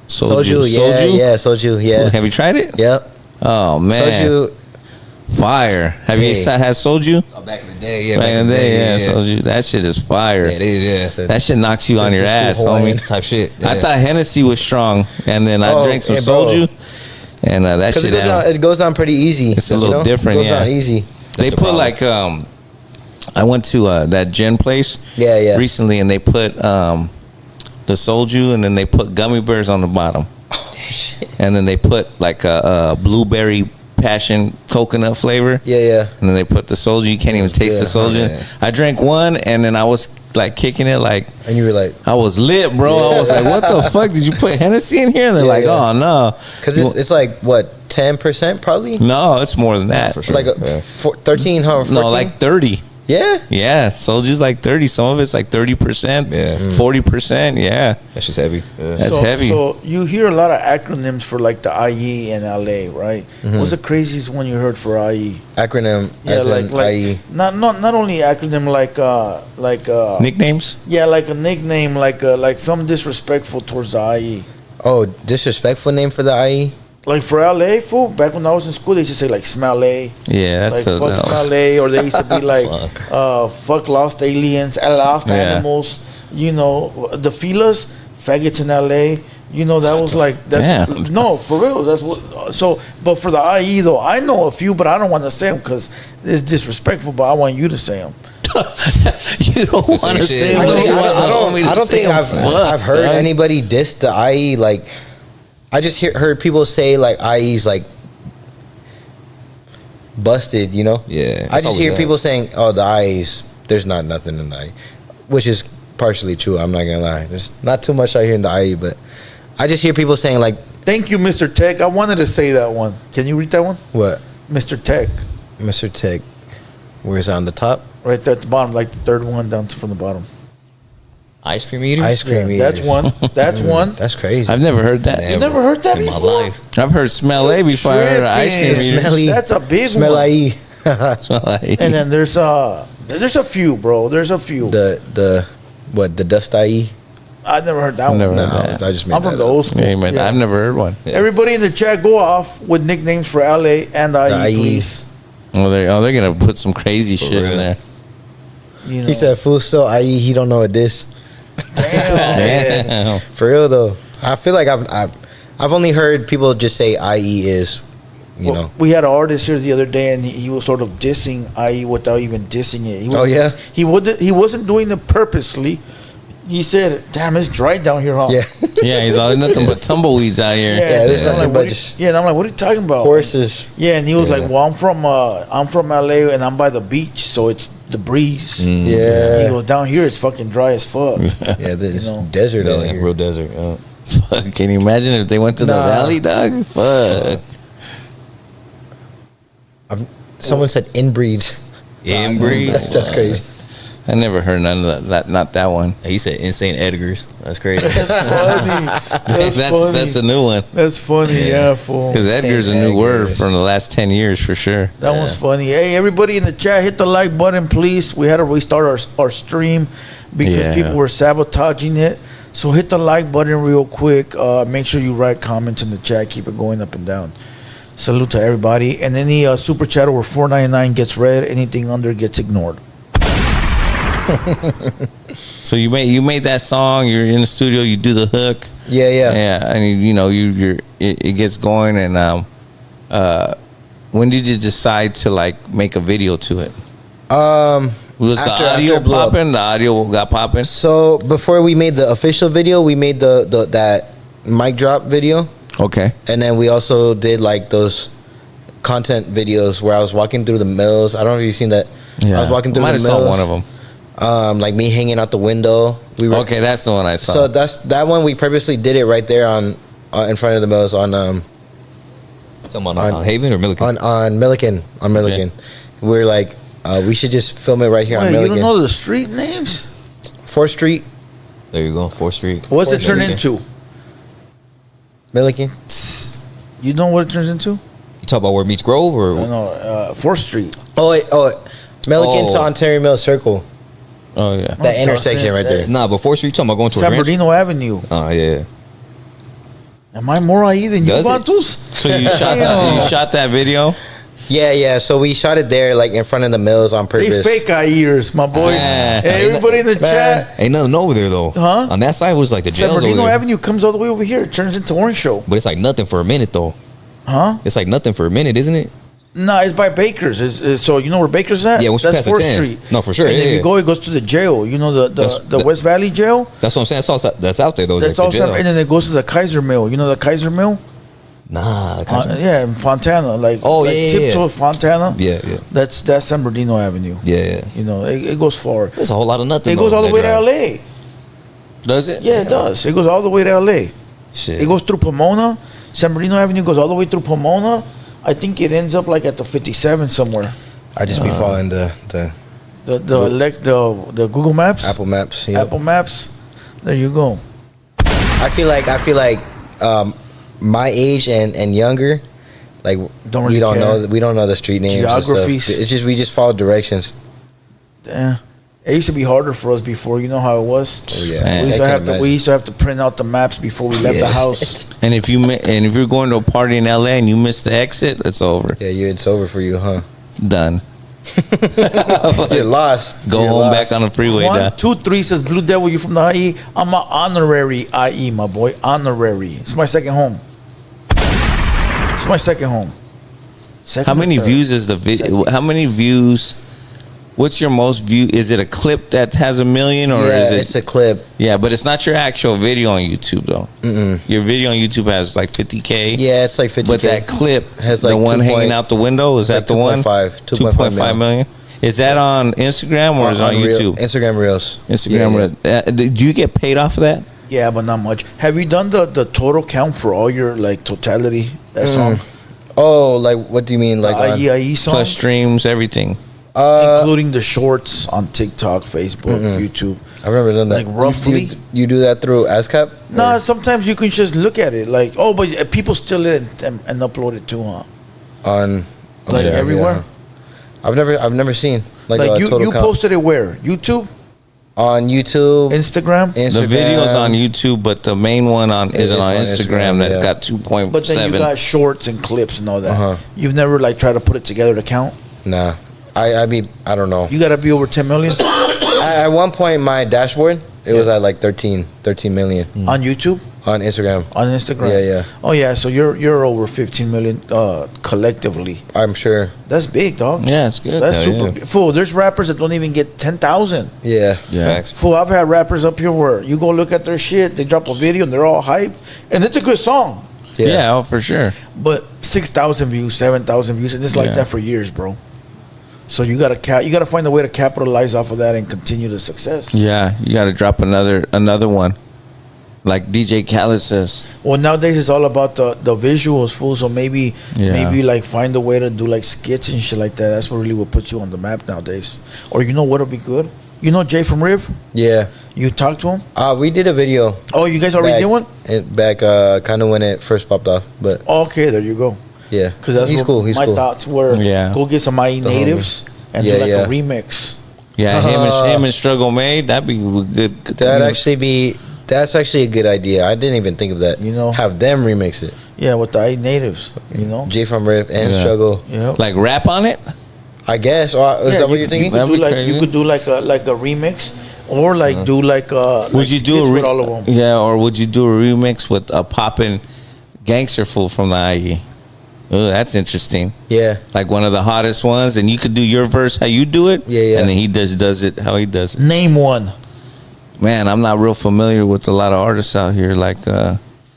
Soju. Yeah, soju. Yeah. Have you tried it? Yep. Oh man, Soju. fire. Have you Hey. had soju? Oh, back in the day, yeah. Back in the day, yeah, soju. That shit is fire. Yeah, it is, yeah. That shit knocks you on your ass, Hawaiian homie. Type shit. Yeah. I thought Hennessy was strong, and then I Oh, drank some yeah, bro. soju, and that Because shit. it goes on pretty easy. It's a little different, It goes yeah. on easy. They the put problem. like I went to that gin place Yeah, yeah. recently, and they put the soju, and then they put gummy bears on the bottom, and then they put like a blueberry passion coconut flavor. Yeah, yeah. And then they put the soju. You can't even taste the soju. Yeah. I drank one, and then I was like kicking it, like And you were like, I was lit, bro. I was like, "What the fuck? Did you put Hennessy in here?" And they're Yeah, like, yeah. "Oh no, because it's like, what, 10% probably? no, it's more than that. for sure. Like Yeah. 13, huh? 14? No, like 30. Yeah? Yeah, soju's like 30. Some of it's like 30%, Yeah. 40%. Yeah, That's just heavy. Yeah. That's heavy. So you hear a lot of acronyms for like the IE in LA, right? What's the craziest one you heard for IE? Acronym as in IE. not only acronym like nicknames. yeah, like a nickname, like some disrespectful towards the IE. Oh, disrespectful name for the IE? Like for LA, fool, back when I was in school, they used to say like smell A, Yeah, that's like fuck smell A, or they used to be like fuck lost aliens, lost Yeah. animals, you know, the feelers, faggots in LA. You know, that was like that's Damn. no, for real. That's what. So, but for the IE though, I know a few, but I don't want to say them because it's disrespectful. But I want you to say them. You don't It's the want to same say shit. what I you don't- want. I don't want me to I don't say think them. I've heard Fuck, anybody diss the IE. Like, I just heard people say like IE's like busted, you know? Yeah, I it's just always hear that. people saying, "Oh, the IE's there's not nothing in the IE," which is partially true. I'm not gonna lie. There's not too much out here in the IE, but I just hear people saying like, Thank you, Mr. Tech. I wanted to say that one. Can you read that one, "What, Mr. Tech? Mr. Tech? Where's it on the top? Right there at the bottom, like the third one down from the bottom. Ice cream eaters? Ice cream Yeah, that's eaters. one. That's one. That's crazy." I've never heard that. You never heard that in my before? life. I've heard smell A before. I heard ice cream Tripping. eaters. Smelly. That's a big Smell one. IE. Smell A. And then there's a few, bro. There's a few. the what, the dust IE? I never heard that I've one. never No, heard that. I just made I'm from that the up. old school. Yeah, man, Yeah. I've never heard one. Everybody in the chat, go off with nicknames for LA and IE, The IE. please. Oh, they're gonna put some crazy shit real. in there. You know. He said, "Fool, so IE, he don't know what this." Damn. Damn. For real though, I feel like I've only heard people just say IE is, you know. We had an artist here the other day, and he was sort of dissing IE without even dissing it. He was, Oh, yeah? he wasn't doing it purposely. He said, "Damn, it's dry down here, huh?" Yeah, Yeah, he's all nothing but tumbleweeds out here. Yeah, there's and I'm nothing like, but what are you- just yeah, and I'm like, what are you talking about? horses. Yeah, and he was Yeah. like, "Well, I'm from LA, and I'm by the beach, so it's the breeze." Mm. He Yeah, goes, "Down here, it's fucking dry as fuck." yeah, there's You know. desert out Yeah, here. real desert. Fuck, can you imagine if they went to the Nah. valley, dog? Fuck. Someone said inbreeds. Inbreed. That's crazy. I never heard none of that. Not that one. He said insane Edgars. That's crazy. That's funny. That's funny. That's a new one. That's funny, yeah, fool. Because Edgar's a Insane new word Edgars. from the last 10 years for sure. That one's funny. Hey, everybody in the chat, hit the like button, please. We had to restart our stream because Yeah. people were sabotaging it. So hit the like button real quick. Make sure you write comments in the chat. Keep it going up and down. Salute to everybody. And any super chat over $4.99 gets read. Anything under gets ignored. So you made that song. You're in the studio. You do the hook. Yeah, yeah. Yeah, and it gets going. And when did you decide to like make a video to it? Was After- the audio after it blew up. popping? The audio got popping. So before we made the official video, we made the that mic drop video, Okay. and then we also did like those content videos where I was walking through the mills. I don't know if you've seen that. I was walking through Might the have mills. saw one of them. Like me hanging out the window. We were Okay, that's the one I saw. So that one we purposely did it right there on in front of the mills on Talking about on Haven or Milliken? on Milliken We're like we should just film it right here on Wait, you Milliken. don't know the street names? 4th Street, There you go, 4th Street. What's it turn Milliken. into? Milliken. You know what it turns into? You talk about where it meets Grove or? I know, 4th Street. Milliken to Oh. Ontario Mill Circle. Oh yeah. That intersection right there. Nah, but 4th Street, you talking about going to a San ranch? Bernardino Avenue. Oh, yeah. Am I more IE than you, Does it? Vatos? So you shot that video? Yeah. So we shot it there, like in front of the mills on They purpose. fake IEers, my boy. Ah. Hey, everybody in the chat. Ain't nothing over there, though. Huh? On that side was like the San jails over Bernardino there. Avenue comes all the way over here. It turns into Orange Show. But it's like nothing for a minute, though. Huh? It's like nothing for a minute, isn't it? No, it's by Baker's. So you know where Baker's at? Yeah, once you That's pass the 4th 10. Street. No, for sure, And yeah, if you yeah. go, it goes to the jail. You know the West Valley jail. That's what I'm saying. That's out there, though. That's like the also, jail. and then it goes to the Kaiser Mill. You know the Kaiser Mill? Nah. Yeah, in Fontana. Like Yeah. Tiptoe Fontana. Yeah. That's San Bernardino Avenue. Yeah. You know, it goes far. There's a whole lot of nothing. It goes though, all the that way to drive. LA. Does it? Yeah, it does. It goes all the way to LA. Shit. It goes through Pomona. San Bernardino Avenue goes all the way through Pomona. I think it ends up like at the 57 somewhere. I just be following the The Google Maps. Apple Maps. Yep. Apple Maps. There you go. I feel like my age and younger, like Don't really we don't care. know the street names. and stuff. Geographies. It's just we just follow directions. Yeah. It used to be harder for us before. You know how it was. Oh, yeah. Man. We used, I to can have to, imagine. we used to have to print out the maps before we left the house. And if you're going to a party in LA and you miss the exit, it's over. Yeah, it's over for you, huh? It's done. You're lost. Go You're home lost. back on the freeway. 1, 2, 3 says Blue Devil. You from the IE? I'm an honorary IE, my boy. Honorary. It's my second home. It's my second home. Second How or many third? views is the video? How many views? What's your most view? Is it a clip that has 1 million, or Yeah, is it? it's a clip. Yeah, but it's not your actual video on YouTube though. Your video on YouTube has like 50K. Yeah, it's like 50K. But that clip Has the like one 2 hanging point- out the window, is like that the one? 2.5 2.5 million. Is that on Instagram or is it on YouTube? Instagram Reels. Instagram. Yeah. Do you get paid off of that? Yeah, but not much. Have you done the total count for all your like totality that song? Oh, like what do you mean? Like on, IE song, Plus streams, everything. including the shorts on TikTok, Facebook, YouTube. I've never done that. Like roughly? You do that through ASCAP? No, Or- sometimes you can just look at it like, oh, but people steal it and upload it too, huh? on Like everywhere. I've never seen like Like a you total count. posted it where? YouTube, on YouTube, Instagram. The video's on YouTube, but the main one is It's on on Instagram Instagram, that's yeah. got 2.7. But then you got shorts and clips and all that. Uh-huh. You've never like tried to put it together to count. Nah, I mean I don't know. You got to be over 10 million At one point, my dashboard it was at like 13 million on YouTube, on Instagram. on Instagram. Yeah. Oh yeah, so you're over 15 million collectively. I'm sure. That's big, dog. Yeah, it's good. That's Hell super yeah. big. Fool, there's rappers that don't even get 10,000. Yeah. Facts. Fool, I've had rappers up here where you go look at their shit, they drop a video and they're all hyped, and it's a good song, Yeah, oh, for sure. but 6,000 views, 7,000 views, and it's like Yeah. that for years, bro. So you gotta find a way to capitalize off of that and continue the success. Yeah, you got to drop another one, like DJ Khaled says. Well, nowadays it's all about the visuals, fool. So maybe like find a way to do like skits and shit like that. That's what really will put you on the map nowadays. Or you know what'll be good? You know Jay from Riv? Yeah. You talked to him? We did a video. Oh, you guys already did one? Back kind of when it first popped off, but Okay, there you go. yeah, Because that's he's what cool. He's my cool. thoughts were. Yeah. Go get some IE The natives and do Yeah, like yeah. a remix. Yeah, him and Struggle Made, that'd be good. That's actually a good idea. I didn't even think of that. You know? Have them remix it. Yeah, with the IE natives. You know? J from Riff and Yeah. Struggle. Yeah. like rap on it. I guess. Or, is Yeah, that what you're thinking? That'd be You could do like a remix, or like do like Would you do skits with all of them? Yeah, or would you do a remix with a poppin' gangster fool from the IE? Oh, that's interesting. Yeah. Like one of the hottest ones, and you could do your verse how you do it. Yeah. And then he does it how he does it. Name one. Man, I'm not real familiar with a lot of artists out here like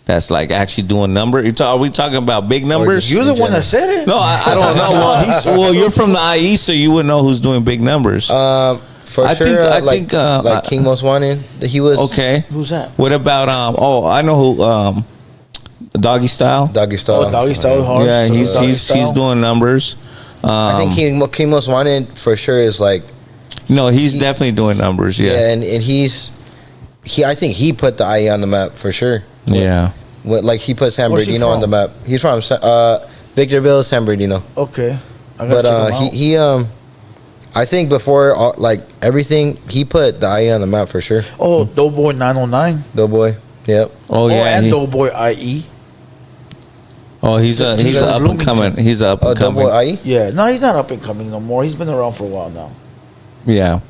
that's like actually doing number. Are we talking about big numbers? You're the In one that general. said it. No, I don't know. Well, you're from the IE, so you would know who's doing big numbers. For I sure. think, like King Most Wanted. He was Okay. Who's that? What about I know who Doggy Style. Doggy Style. Oh, Doggy Style hard. Yeah, So he's Doggy he's Style. doing numbers. I think King Most Wanted for sure is like No, he's definitely doing numbers. yeah, Yeah. and I think he put the IE on the map for sure. Yeah. What like he put San Where's he Bernardino on the from? map. He's from Victorville, San Bernardino. Okay. I gotta But check him out. I think before like everything, he put the IE on the map for sure. Oh, Doughboy 909. Doughboy. Yep. Oh yeah, and he- Doughboy IE. he's a He's up and Bloomington. coming. He's a up and coming. Doughboy IE. Yeah, no, he's not up and coming no more. He's been around for a while now. Yeah,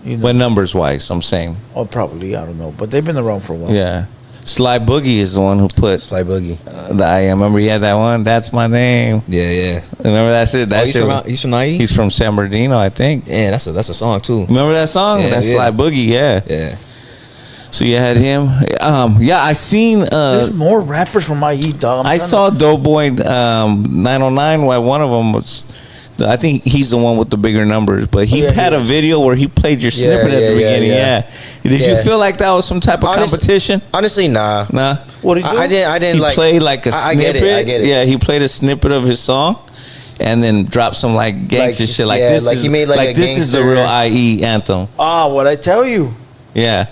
You know, but numbers wise, I'm saying. oh, probably I don't know, but they've been around for a while. Yeah, Sly Boogie is the one who put Sly Boogie. the I am. Remember he had that one. That's my name. Yeah. Remember that's it. Oh, That's he's from IE? He's from San Bernardino, I think. Yeah, that's a song too. Remember that song? Yeah, That's yeah. Sly Boogie. Yeah. Yeah. So you had him. Yeah, I seen. There's more rappers from IE, dog. I saw Doughboy 909. Why one of them was. I think he's the one with the bigger numbers, but he yeah, had he a is. video where he played your snippet at the beginning. Yeah. Did you Yeah. feel like that was some type of competition? Honestly, nah. Nah. What did he do? I didn't He like. played like a I snippet. get it. I get it. Yeah, he played a snippet of his song, and then dropped some like gangster shit. Like yeah, this like is he made, like, a this is the gangster- real IE anthem. Ah, what I tell you? Yeah.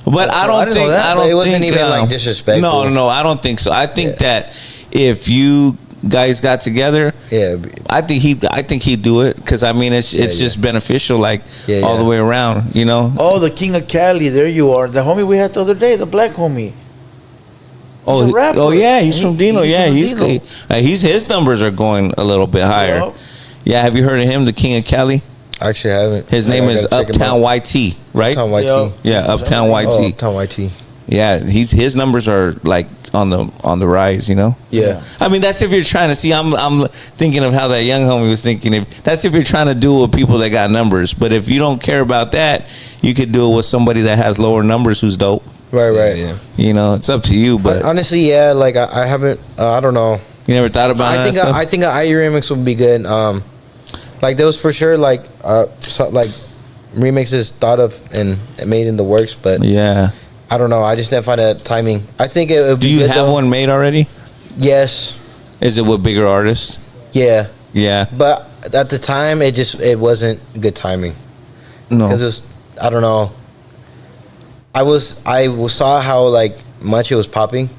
But I I don't didn't think know that. I don't But it wasn't think, even, like, disrespectful. No, I don't think so. I think that if you guys got together, Yeah. I think he'd do it because I mean it's just beneficial like Yeah, all yeah. the way around, you know. Oh, the King of Cali. There you are. The homie we had the other day, the black homie. Oh, a rapper. oh yeah, he's He- from Dino. he's Yeah, from he's Dino. his numbers are going a little bit higher. Yup. Yeah, have you heard of him, the King of Cali? I actually haven't. His name I is gotta check him Uptown out. YT, right? Uptown YT. Yo. Yeah, Uptown Oh, YT. Uptown YT. Yeah, his numbers are like on the rise, you know. Yeah. I mean, that's if you're trying to see. I'm thinking of how that young homie was thinking. That's if you're trying to do it with people that got numbers. But if you don't care about that, you could do it with somebody that has lower numbers who's dope. Right. Yeah. You know, it's up to you. But Honestly, yeah. Like I haven't. I don't know. you never thought about I think that. I think an IE remix would be good. Like there was for sure like like remixes thought of and made in the works, but yeah. I don't know. I just didn't find that timing. I think it would be Do you good, have though. one made already? Yes. Is it with bigger artists? Yeah. Yeah. But at the time, it wasn't good timing No. because it was. I don't know. I saw how like much it was popping,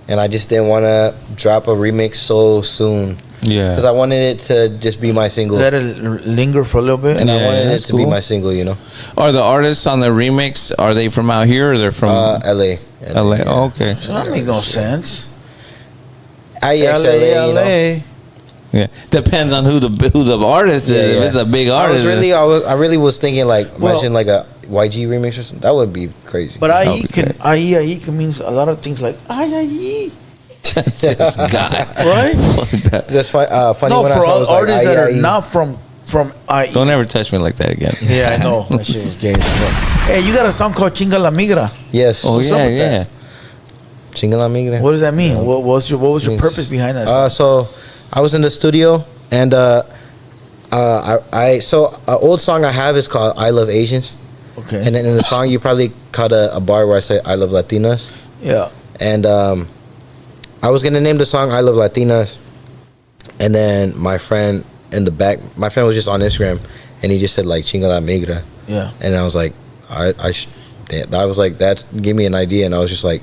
and I just didn't want to drop a remix so soon because Yeah. I wanted it to just be my single, Let it linger for a little bit. and I Yeah, wanted it that's to be cool. my single. You know, Are the artists on the remix? Are they from out here or they're from LA. LA? yeah. Oh, okay. So that make no sense. IEXLA, you know. LA. Yeah. Depends on who the artist is. Yeah, yeah. If it's a big artist, I really was thinking like Well- imagine like a YG remix or something. That would be crazy. But That'll IE be can good. IE can means a lot of things like IE, this guy. right? Fuck that. Just funny No, when I for saw it all was like artists that are IE. not from IE. Don't ever touch me like that again. Yeah, I know that shit was gay as fuck. Hey, you got a song called Chinga La Migra. Yes. Oh What's up yeah, with yeah. that? Chinga La Migra. What does that mean? What was your Means- purpose behind that song? So I was in the studio and so an old song I have is called I Love Asians. Okay. And then in the song you probably caught a bar where I say I love Latinas. Yeah. And I was gonna name the song I Love Latinas, and then my friend in the back, my friend was just on Instagram, and he just said like Chinga La Migra, Yeah. and I was like, I was like that gave me an idea, and I was just like,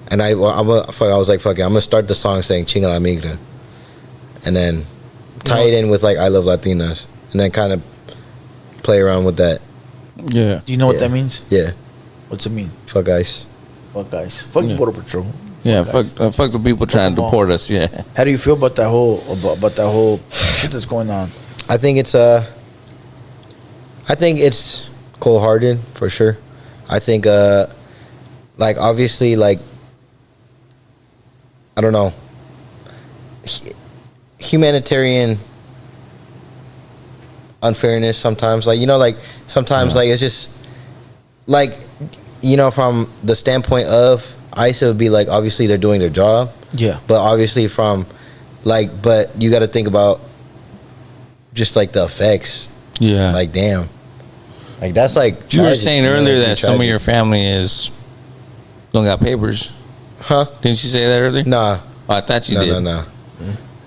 and I was like fuck it, I'm gonna start the song saying Chinga La Migra, and then tie it in with like I Love Latinas, and then kind of play around with that. Yeah. Do you know what Yeah. that means? Yeah, What's it mean? fuck guys. Fuck guys. Fuck Yeah. Border Patrol. Yeah, guys. fuck the people trying to them all. deport us. Yeah. How do you feel about that whole shit that's going on? I think it's cold hearted for sure. I think like obviously like I don't know humanitarian unfairness sometimes, like like sometimes like it's just like from the standpoint of ICE, it would be like obviously they're doing their job, Yeah. but obviously from but you got to think about just like the effects. Yeah. Like damn, like that's like you were tragic, saying you know, earlier it'd be that some of tragic. your family don't got papers. huh? Didn't you say that earlier? Nah, Oh, I thought you no, did. no, no,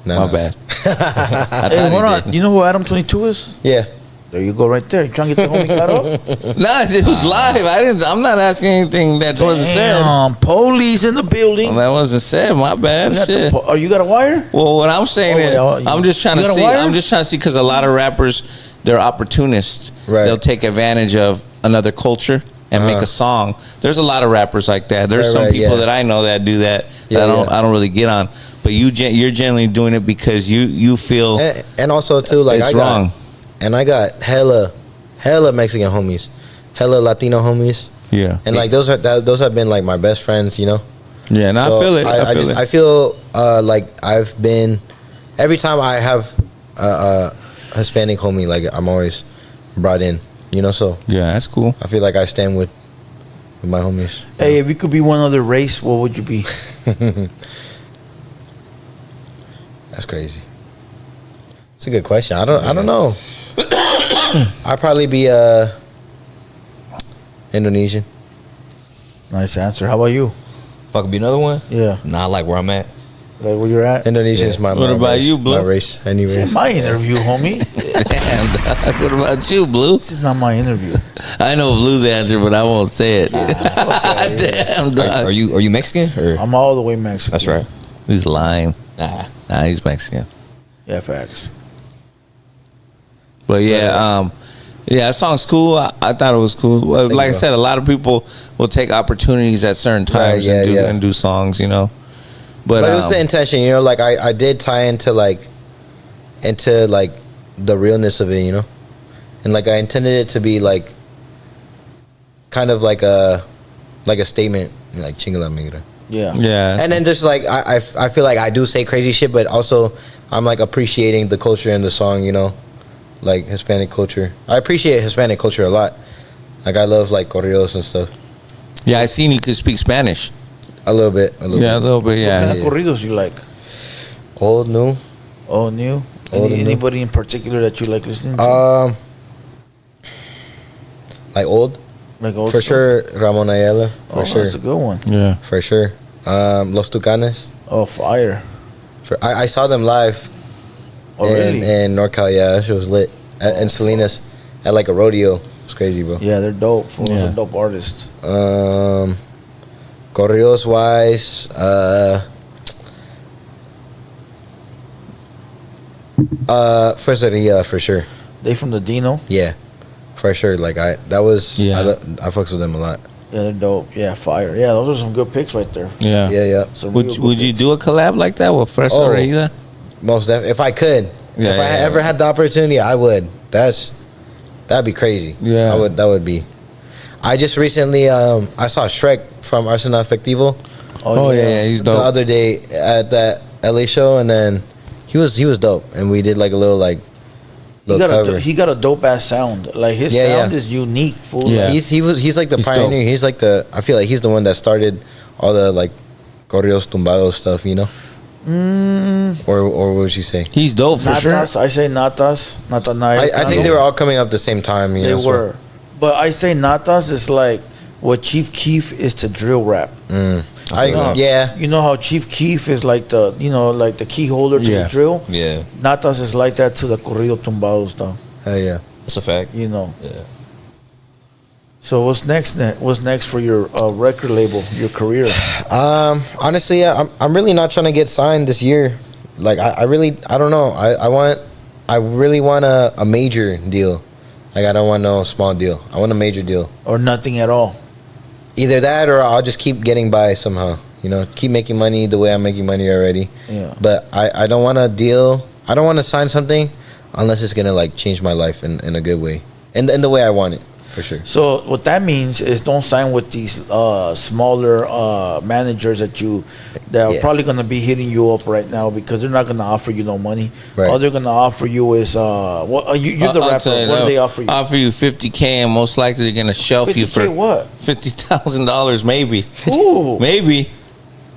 no, My no. bad. I Hey, thought hold you on. did. You know who Adam 22 is? Yeah, There you go, right there. You trying to get the homie caught up? Nah, it was live. I'm not asking anything that wasn't said. Damn, police in the building. Well, that wasn't said. My bad. We got the Shit. you got a wire? Well, what I'm saying Oh, is, yeah, you- I'm just trying you to got a see. wire? I'm just trying to see because a lot of rappers they're opportunists. Right. They'll take advantage of another culture and make a song. There's a lot of rappers like that. There's some people that I know that do that. Yeah, I don't really get on. But you're generally doing it because you feel and also too, like, it's wrong. And I got hella Mexican homies, hella Latino homies. Yeah. And like those have been like my best friends, you know. Yeah, no, So I feel it. I feel like I've been, every time I have a Hispanic homie, like I'm always brought in, you know. So yeah, that's cool. I feel like I stand with my homies. Hey, if you could be one other race, what would you be? That's crazy. It's a good question. I don't know. I'd probably be Indonesian. Nice answer. How about you? If I could be another one, Yeah. nah, I like where I'm at. Like where you're at? Indonesian is my What about race, you, Blue? My race, anyways. This is my interview, homie. Damn, dog. What about you, Blue? This is not my interview. I know Blue's answer, but I won't say it. Damn, dog. Are you Mexican or? I'm all the way Mexican. That's right. He's lying. Nah. Nah, he's Mexican. Yeah, facts. But yeah, that song's cool. I thought it was cool. Well, like I said, a lot of people will take opportunities at certain times and do songs, you know. But it was the intention, you know. Like I did tie into the realness of it, you know, and like I intended it to be like kind of like a statement, like Chinga La Migra. Yeah. yeah, And then just like I feel like I do say crazy shit, but also I'm like appreciating the culture in the song, you know, like Hispanic culture. I appreciate Hispanic culture a lot. Like I love like corridos and stuff. yeah. I seen you could speak Spanish. A little bit. A little bit. What Yeah. kind of corridos you like? Old, new. Oh, new? Old and new. Anybody in particular that you like listening to? Like old. Like old For stuff? sure, Ramon Ayala. For Oh, sure. that's a good one. Yeah. For sure. Los Tucanes. Oh, fire. I saw them live Oh, really? in NorCal. Yeah, that shit was lit. In Salinas, at like a rodeo. It's crazy, bro. Yeah, they're dope. Yeah. They're dope artists. Corridos wise, Freseria for sure. They from the Dino? Yeah, for sure. Like I fucks with them a lot. Yeah, they're dope. Yeah, fire. Yeah, those are some good picks right there. Yeah. Yeah. Some real Would good you picks. do a collab like that with Fresh Oh. Orida? Most definitely. If I could, Yeah, if I yeah. ever had the opportunity, I would. That'd be crazy. Yeah. That would be. I just recently I saw Shrek from Arsenal Efectivo Oh yeah, he's the dope. other day at that LA show, and then he was dope, and we did like a little cover. He got a dope ass sound. Like his Yeah, sound yeah. is unique. Fool. Yeah. Like, He's like the He's pioneer. dope. He's like I feel like he's the one that started all the like corridos tumbados stuff, you know. Or what would you say? He's dope for sure. Natas, I say Natas, Natanaya. I think they were all coming up the same time. You They know, so- were, but I say Natas is like what Chief Keef is to drill rap. Yeah. You know how Chief Keef is like the key holder to Yeah. the drill. Yeah, Natas is like that to the corrido tumbados, though. Hell yeah. that's a fact. You know. Yeah. So what's next? What's next for your record label, your career? Honestly, yeah, I'm really not trying to get signed this year. Like I don't know. I really want a major deal. Like I don't want no small deal. I want a major deal. Or nothing at all? Either that or I'll just keep getting by somehow. You know, keep making money the way I'm making money already. Yeah. But I don't want to deal. I don't want to sign something unless it's gonna like change my life in a good way, in the way I want it, for sure. So what that means is don't sign with these smaller managers that are Yeah. probably gonna be hitting you up right now because they're not gonna offer you no money. Right. All they're gonna offer you is you're the I'll rapper. tell you What do that. they offer you? Offer you $50K, and most likely they're gonna shelf you 50K for what? $50,000, maybe. Ooh. Maybe.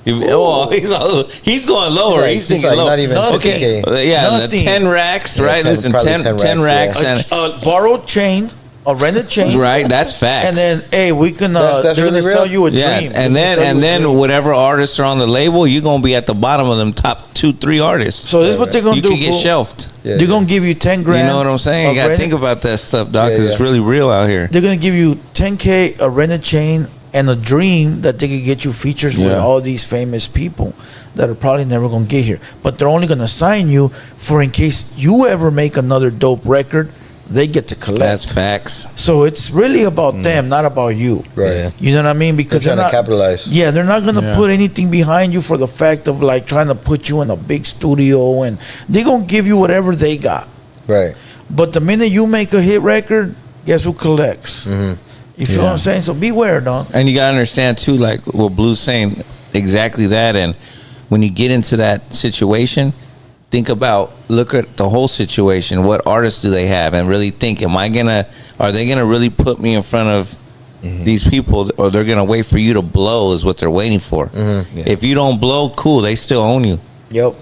He's going lower. He's He's thinking like low. not even Nothing. 50K. Yeah, the Nothing. 10 racks, Yeah, right? 10 Listen, probably 10 10 racks, racks, and A borrowed chain, a rented chain, right, that's facts. and then hey, we can That's they're really gonna sell real? you a yeah, dream. and They're gonna sell you a then dream. whatever artists are on the label, you're gonna be at the bottom of them top 2-3 artists. So this is what they're gonna you do. can get fool. shelved. Yeah, They're gonna give you 10 grand. You know what I'm saying? You of gotta rented- think about that stuff, dog, Yeah, because it's yeah. really real out here. They're gonna give you 10K, a rented chain, and a dream that they could get you features with Yeah. all these famous people that are probably never gonna get here. But they're only gonna sign you for in case you ever make another dope record. they get to collect. That's facts. So it's really about them, not about you. Right. Yeah. You know what I mean? Because They're trying to not, capitalize. Yeah, they're not gonna Yeah. put anything behind you for the fact of like trying to put you in a big studio, and they're gonna give you whatever they got. Right. But the minute you make a hit record, guess who collects? You feel what I'm saying? So beware, dog. And you gotta understand too, like what Blue's saying, exactly that. And when you get into that situation, think about, look at the whole situation. What artists do they have, and really think, are they gonna really put me in front of these people, or they're gonna wait for you to blow? Is what they're waiting for. Yeah. If you don't blow, cool, they still own you. Yep.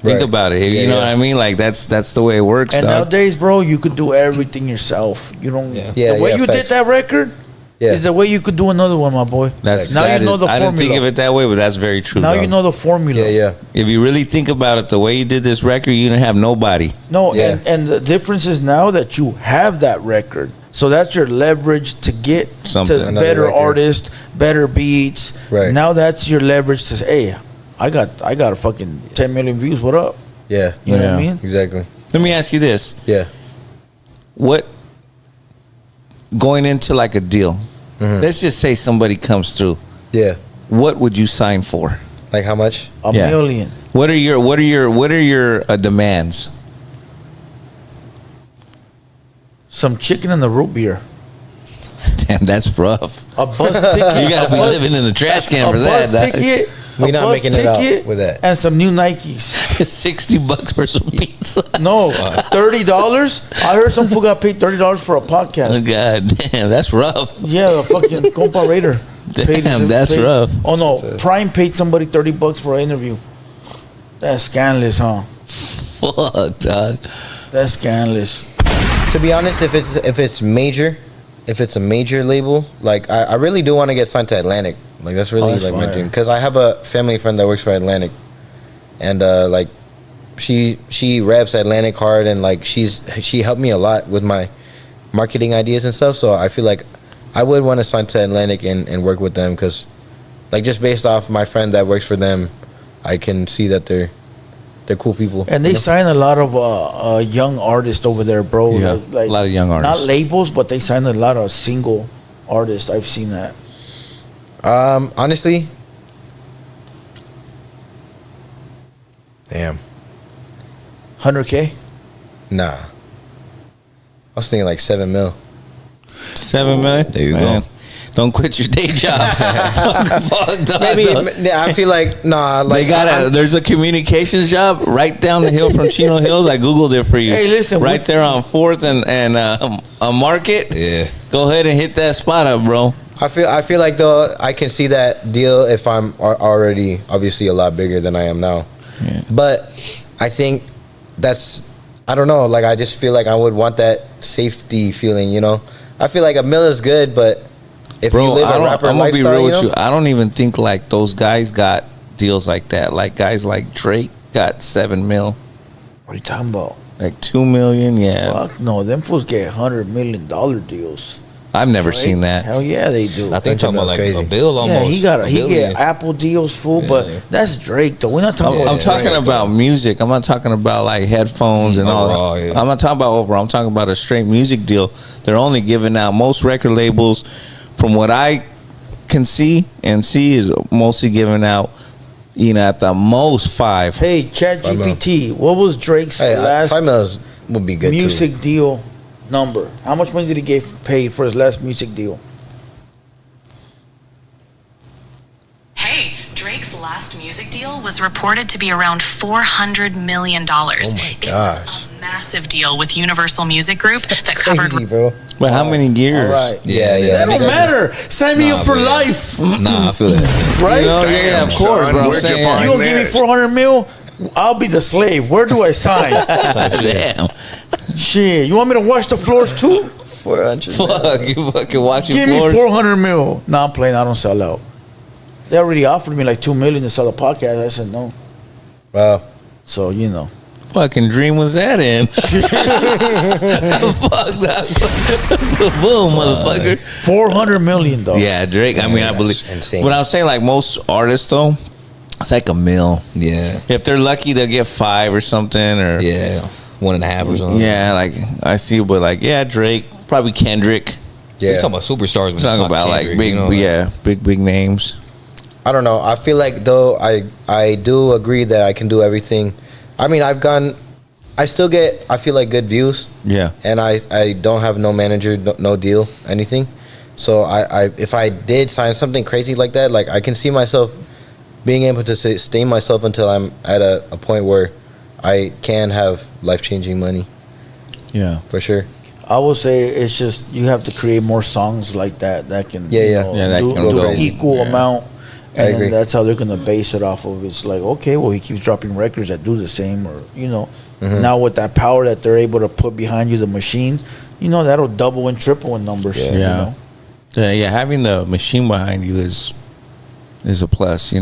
Think Right. about it. Yeah, You know yeah. what I mean? Like that's the way it works. And dog. nowadays, bro, you could do everything yourself. You don't. Yeah. Yeah, the way yeah, you facts. did that record Yeah. is the way you could do another one, my boy. That's now that you know is- the I formula. didn't think of it that way, but that's very true. Now dog. you know the formula. Yeah, yeah. If you really think about it, the way you did this record, you didn't have nobody. No, Yeah. and the difference is now that you have that record. So that's your leverage to get Something. to Another better record. artists, better beats. Right. Now that's your leverage to say, hey, I got a fucking 10 million views. What up? Yeah. You know what I Yeah. mean? Exactly. Let me ask you this: Yeah. what going into like a deal? Let's just say somebody comes through. Yeah. What would you sign for? Like how much? A Yeah. million. What are your demands? Some chicken and the root beer. Damn, that's rough. A bus ticket. You gotta a be bus- living in the trash can a for bus that. dog. ticket. We a not bus making it out ticket with that. And some new Nikes. $60 for some pizza. No, $30. I heard some fool got paid $30 for a Oh, podcast. God damn, that's rough. Yeah, the fucking compa Raider. Damn, that's rough. Oh no, Prime paid somebody $30 for an interview. That's scandalous, huh? Fuck, dog. That's scandalous. To be honest, if it's a major label, like I really do want to get signed to Atlantic. Like that's really that's like my fire. dream. Because I have a family friend that works for Atlantic, and like she reps Atlantic hard, and like she helped me a lot with my marketing ideas and stuff. So I feel like I would want to sign to Atlantic and work with them, because like just based off my friend that works for them, I can see that they're cool people. And they you know? sign a lot of young artists over there, bro. Yeah, Like, a lot of young artists. Not labels, but they sign a lot of single artists. I've seen that. Honestly, damn, 100K? nah. I was thinking like 7 mil. 7 million. There you Man. go. Don't quit your day job. Fuck, dog. Maybe I feel like nah. Like They got there's a communications job right down the hill from Chino Hills. I googled it for you. Hey, listen, right we- there on 4th and a Market. Yeah. Go ahead and hit that spot up, bro. I feel like though I can see that deal if I'm already obviously a lot bigger than I am now. Yeah. But I think I don't know. Like I just feel like I would want that safety feeling. You know, I feel like a mil is good, but if you Bro, live a rapper I'm gonna be lifestyle, real you with know? you. I don't even think like those guys got deals like that. Like guys like Drake got 7 mil, What are you talking about? like 2 million. Yeah, Fuck no, them fools get $100 million deals. I've never Right? seen that. Hell yeah, they do. I think That talking about like crazy. a bill almost. Yeah, he billion. get Apple deals, fool. Yeah. But that's Drake though. We're not talking about I'm talking Drake. about music. I'm not talking about like headphones and all Overall, that. yeah. I'm not talking about overall. I'm talking about a straight music deal. They're only giving out, most record labels, from what I can see is mostly giving out, at the most 5. Hey, ChatGPT, what was Drake's Hey, last 5 mils would be good music too. deal number? How much money did he get paid for his last music deal? Hey, Drake's last music deal was reported to be around $400 million. Oh my It gosh. was a massive deal with Universal Music Group that covered Crazy, bro. But how many years? All right. Yeah. That don't exactly. matter. Sign me Nah, up for man. life, Nah, I feel that. right? You know, yeah, of course, son, bro. I'm where'd you saying, find You gonna give me that? 400 mil? I'll be the slave. Where do I sign? damn. Shit, you want me to wash the floors too? 400. Fuck, you fucking watching Give me floors. 400 mil. No, I'm playing. I don't sell out. They already offered me like $2 million to sell a podcast. I said no. Wow. So Fucking dream was that in? Fuck that. Boom, motherfucker. 400 million though. Yeah, Drake. I mean, I that's believe. insane. But I'm saying, like most artists, though, it's like $1 million. Yeah. If they're lucky, they'll get 5 or something. Or Yeah. 1.5 or something. Yeah, like I see, but like Drake, probably Kendrick. We're Yeah. talking about superstars. When you Talking talk about Kendrick, like big, you know, big names. I don't know. I feel like though I do agree that I can do everything. I mean, I still get, I feel like, good views. Yeah. And I don't have no manager, no deal, anything. So I if I did sign something crazy like that, like I can see myself being able to sustain myself until I'm at a point where I can have life-changing money, Yeah. for sure. I would say it's just you have to create more songs like that can Yeah, yeah. Yeah, that do, can do go. equal Yeah. amount, I and agree. then that's how they're gonna base it off of. It's like, okay, well, he keeps dropping records that do the same, or Mm-hmm. now with that power that they're able to put behind you, the machine, that'll double and triple in numbers. Yeah. you Yeah. know? Yeah, having the machine behind you is a plus,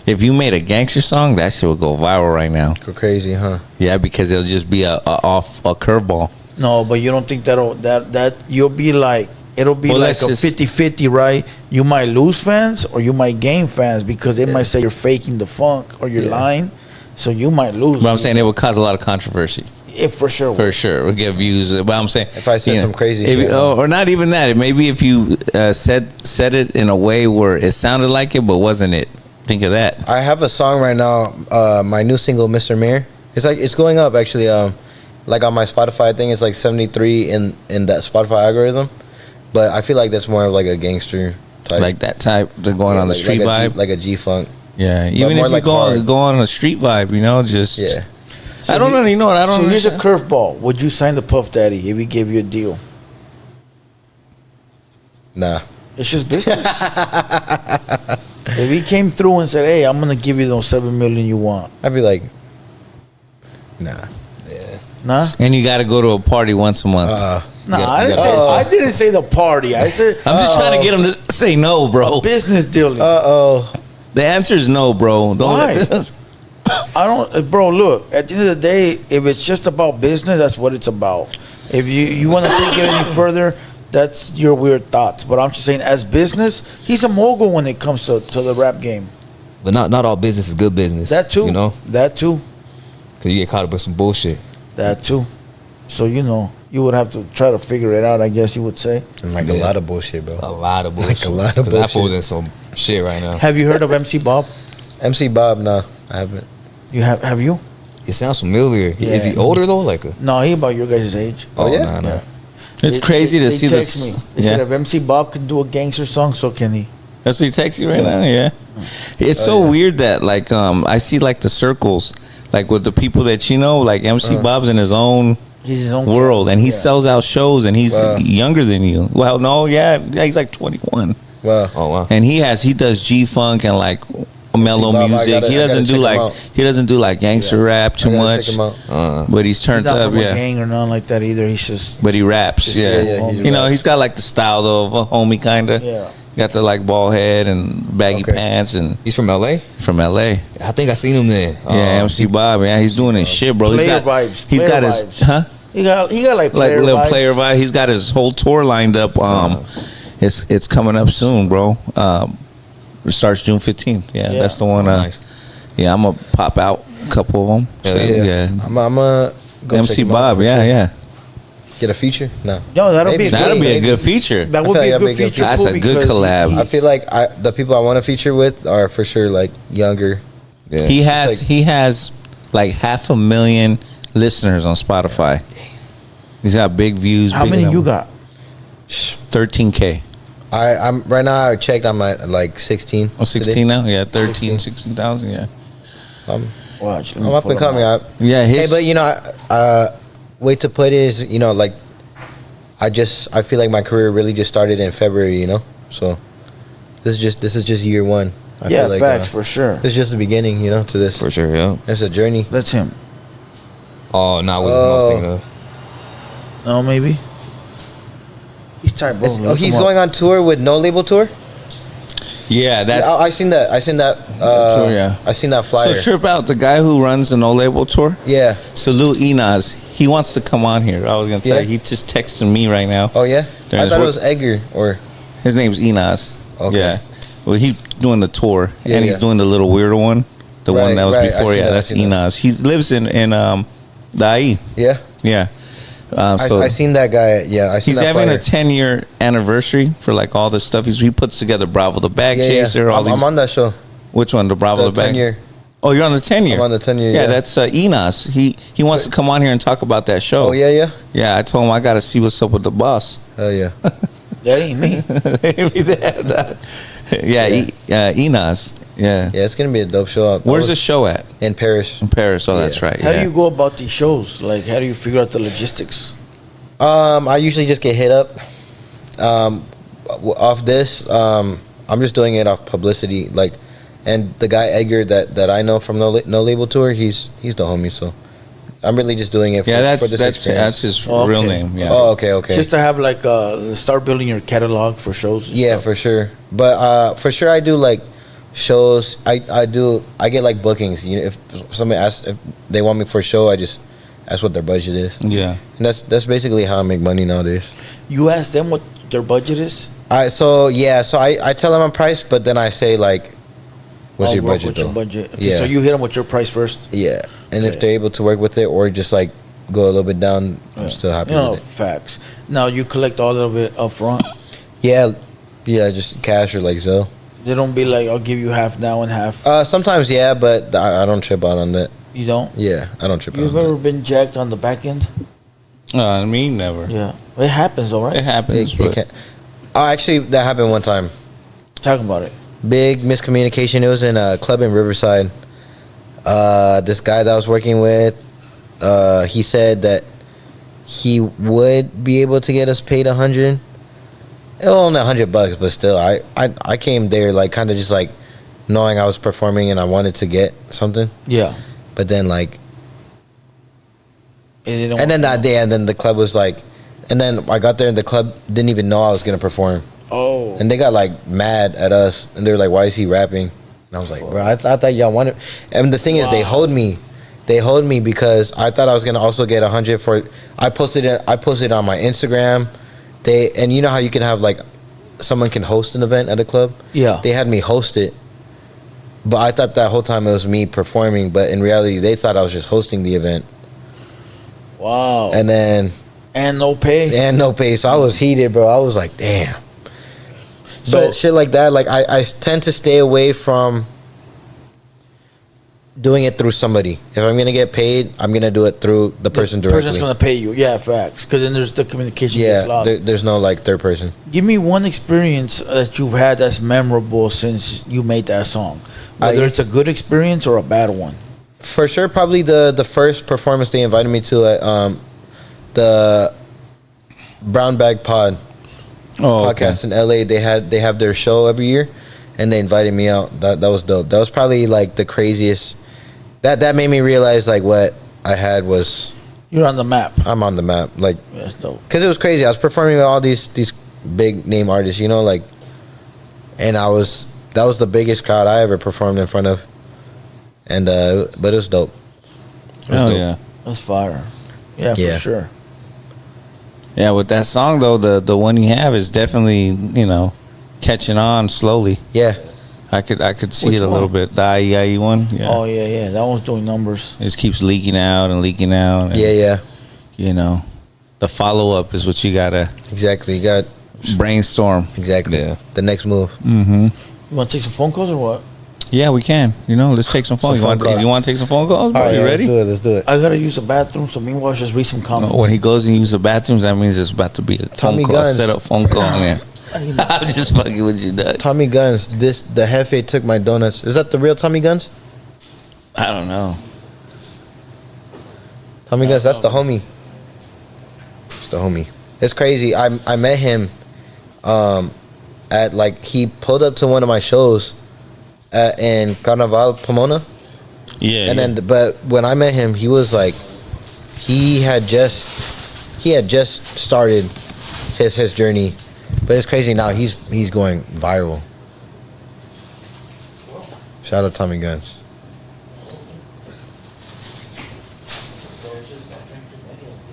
If you made a gangster song, that shit would go viral right now. Go crazy, huh? Yeah, because it'll just be a curveball. No, but you don't think that you'll be like, it'll be Well, like let's a just- 50-50, right? You might lose fans or you might gain fans because they might say you're faking the funk or you're lying, so you might lose. But I'm saying it would cause a lot of controversy. it for sure. For sure, it would get views. But I'm saying If I said some crazy shit. or not even that. Maybe if you said it in a way where it sounded like it but wasn't it. Think of that. I have a song right now, my new single, Mr. Mayor. It's going up actually. Like on my Spotify thing, it's like 73 in that Spotify algorithm. But I feel like that's more of like a gangster type, Like that type, they're going on the street vibe. like a G funk. Yeah, even more if you like hard. go on a street vibe, just Yeah. I don't know. You know what? I don't. So here's a understand. curveball. Would you sign the Puff Daddy if he gave you a deal? Nah. It's just business. If he came through and said, "Hey, I'm gonna give you those $7 million you want," I'd be like, nah. nah, And you got to go to a party once a month. nah. Yeah, I didn't yeah. say. I didn't say the party. I said I'm just trying to get them to say no, bro. business dealing. Uh-oh. The answer is no, bro. Don't Why? let this. I don't, bro. Look, at the end of the day, if it's just about business, that's what it's about. If you want to take it any further, that's your weird thoughts. But I'm just saying, as business, he's a mogul when it comes to the rap game. But not all business is good business. That too. You know, That too. because you get caught up with some bullshit. That too. So you would have to try to figure it out. I guess you would say. And like a lot of bullshit, bro. A lot of bullshit. Like a lot of 'Cause that fool's bullshit. in some shit right now. Have you heard of MC Bob? MC Bob, nah, I haven't. You have you? It sounds familiar. Yeah. Is he older though? Like a No, he about your guys' age. Oh, yeah? Nah. Yeah. It's crazy to see text this. Me. They said if MC Bob can do a gangster song, so can he. That's what he texts you right now. Yeah, it's so weird that like I see like the circles, like with the people that like MC Bob's in his own He's his own world, and he Yeah. sells out shows, and he's Wow. younger than you. Well, no, yeah, he's like 21, Wow. Oh wow. and he does G funk and like mellow Bob, I music. gotta- He I doesn't gotta do check him like out. he doesn't do like gangster rap too I gotta much, check him out. but he's turned He's not up. from a Yeah, gang or nothing like that either. He's just but he raps. Yeah, Yeah, yeah, he you know, raps. he's got like the style though of a homie kind of. yeah. Got the like bald head and baggy Okay. pants and He's from LA. from LA. I think I seen him then. Yeah, MC Bob. Yeah, he's doing his shit, bro. Player He's got vibes, He's player got his vibes. He got like like player little vibes. player vibe. He's got his whole tour lined up. It's coming up soon, bro. It starts June 15th. Yeah, Yeah. that's the one. Nice. Yeah, I'm gonna pop out a couple of them. Hell So, yeah. yeah. I'm go check MC him out Bob. for Yeah, sure. yeah. Get a feature? No. No, that'll Maybe. be a That'll good, be a maybe. good feature. That I would feel be a like good that'd be a good feature. That's too, a good because collab. he- I feel like the people I want to feature with are for sure like younger. Yeah. He has like- he has like 500,000 listeners on Spotify. He's got big views. How big many you numbers. got? 13K. I'm right now. I checked. I'm at like 16. Oh, 16 today. now? Yeah, 13, 16. 16,000. Yeah. Watch. I'm up and coming. Yeah, Hey, his, but way to put it is, like, I feel like my career really just started in February, so this is just year one. I Yeah, feel like, facts for sure. This is just the beginning, to this. For sure. Yeah. It's a journey. That's him. Oh no, I wasn't Oh. thinking of. No, maybe. He's tight, bro. Look He's him up. going on tour with No Label Tour. yeah, that's. I seen that. Tour, yeah. I seen that flyer. So trip out the guy who runs the No Label tour. Yeah. Salute Enos. He wants to come on here. I was gonna say Yeah. he just texted me right now. Oh yeah. During I his thought it work- was Edgar or. His name's Enos. Okay. Yeah. Well, he's doing the tour Yeah, and he's yeah. doing the little weirder one. The one Right, that was right. I before. seen Yeah, that, I that's seen that. Enos. He lives in The IE. Yeah. Yeah. So I seen that guy. Yeah, I seen he's that having flyer. a 10-year anniversary for like all the stuff. He puts together Bravo the Bag Chaser. All I'm these, on that show. which one? The Bravo The the, Bag? 10 year. Oh, you're on the 10-year. I'm on the 10-year, Yeah, yeah. that's Enos. He wants to come on here and talk about that show. Oh yeah. Yeah, I told him I got to see what's up with the boss. Oh yeah. That ain't me. Enos. Yeah. Yeah, it's gonna be a dope show. Where's the show at? In Paris. In Paris. Oh, that's Yeah. right. How yeah. do you go about these shows? Like, how do you figure out the logistics? I usually just get hit up. Off this, I'm just doing it off publicity. Like, and the guy Edgar that I know from No Label Tour, he's the homie. So I'm really just doing it. For, Yeah, for this that's experience. his Okay. real name. Yeah. Oh, okay. Just to have like start building your catalog for shows. And Yeah, stuff. for sure. But for sure, I do like shows. I get like bookings. You know, if somebody asks if they want me for a show, I just ask what their budget is, Yeah. and that's basically how I make money nowadays. You ask them what their budget is. I tell them a price, but then I say like, what's I'll your work budget with though? your budget. Okay, Yeah. So you hit them with your price first. Yeah, and if Okay. they're able to work with it or just like go a little bit down, I'm still happy with it. Facts. Now you collect all of it up front. Yeah, just cash or like Zelle. They don't be like, I'll give you half now and half. Sometimes yeah, but I don't trip out on that. You don't. Yeah, I don't trip out You've on ever that. been jacked on the back end? I mean, never. Yeah, it happens, though, right? It happens. It but can't. Oh, actually, that happened one time. Talk about it. Big miscommunication. It was in a club in Riverside. This guy that I was working with, he said that he would be able to get us paid $100. Only $100, but still, I came there like kind of just like knowing I was performing and I wanted to get something. Yeah. But then like, And then that day, and then the club was like, and then I got there and the club didn't even know I was gonna perform. Oh. And they got like mad at us, and they were like, "Why is he rapping?" And I was like, "Bro, I thought y'all wanted." And the thing is, they hold me because I thought I was gonna also get $100 for. I posted it on my Instagram. And you know how you can have like, someone can host an event at a club. Yeah. They had me host it, but I thought that whole time it was me performing. But in reality, they thought I was just hosting the event. Wow. And then no pay. no pay, so I was heated, bro. I was like, damn. So- But shit like that, like I tend to stay away from doing it through somebody. If I'm gonna get paid, I'm gonna do it through the person The directly. person's gonna pay you. Yeah, facts. Because then there's the communication gets Yeah, lost. there's no like third person. Give me one experience that you've had that's memorable since you made that song. Whether it's a good experience or a bad one. For sure, probably the first performance they invited me to at the Brown Bag Pod podcast in LA. They have their show every year, and they invited me out. That was dope. That was probably like the craziest. That made me realize like what I had was You're on the map. I'm on the map. Like, That's dope. because it was crazy. I was performing with all these big name artists, you know, like, and that was the biggest crowd I ever performed in front of. And but it was dope. It was Oh dope. yeah. That's fire. Yeah, Yeah. for sure. Yeah, with that song though, the one you have is definitely, catching on slowly. Yeah. I could see Which it a little one? bit. The IEIE one. Yeah. Oh yeah. That one's doing numbers. It just keeps leaking out and leaking out. And, Yeah. The follow up is what you gotta Exactly. You got brainstorm. exactly Yeah. the next move. Mm-hmm. You want to take some phone calls or what? Yeah, we can. Let's take some phone. Some phone calls. You want to take some phone calls? Bro? All right, You ready? Let's do it. I gotta use the bathroom, so meanwhile, just read some comments. When he goes and uses the bathrooms, that means it's about to be a Tommy phone call. Guns. Set up phone call in there. I'm just fucking with you, Doug. Tommy Guns. The Jefe took my donuts. Is that the real Tommy Guns? I don't know. Tommy Guns. That's the homie. It's the homie. It's crazy. I met him at like he pulled up to one of my shows in Carnaval Pomona. Yeah. And then, but when I met him, he was like, he had just started his journey, but it's crazy now. He's going viral. Shout out Tommy Guns.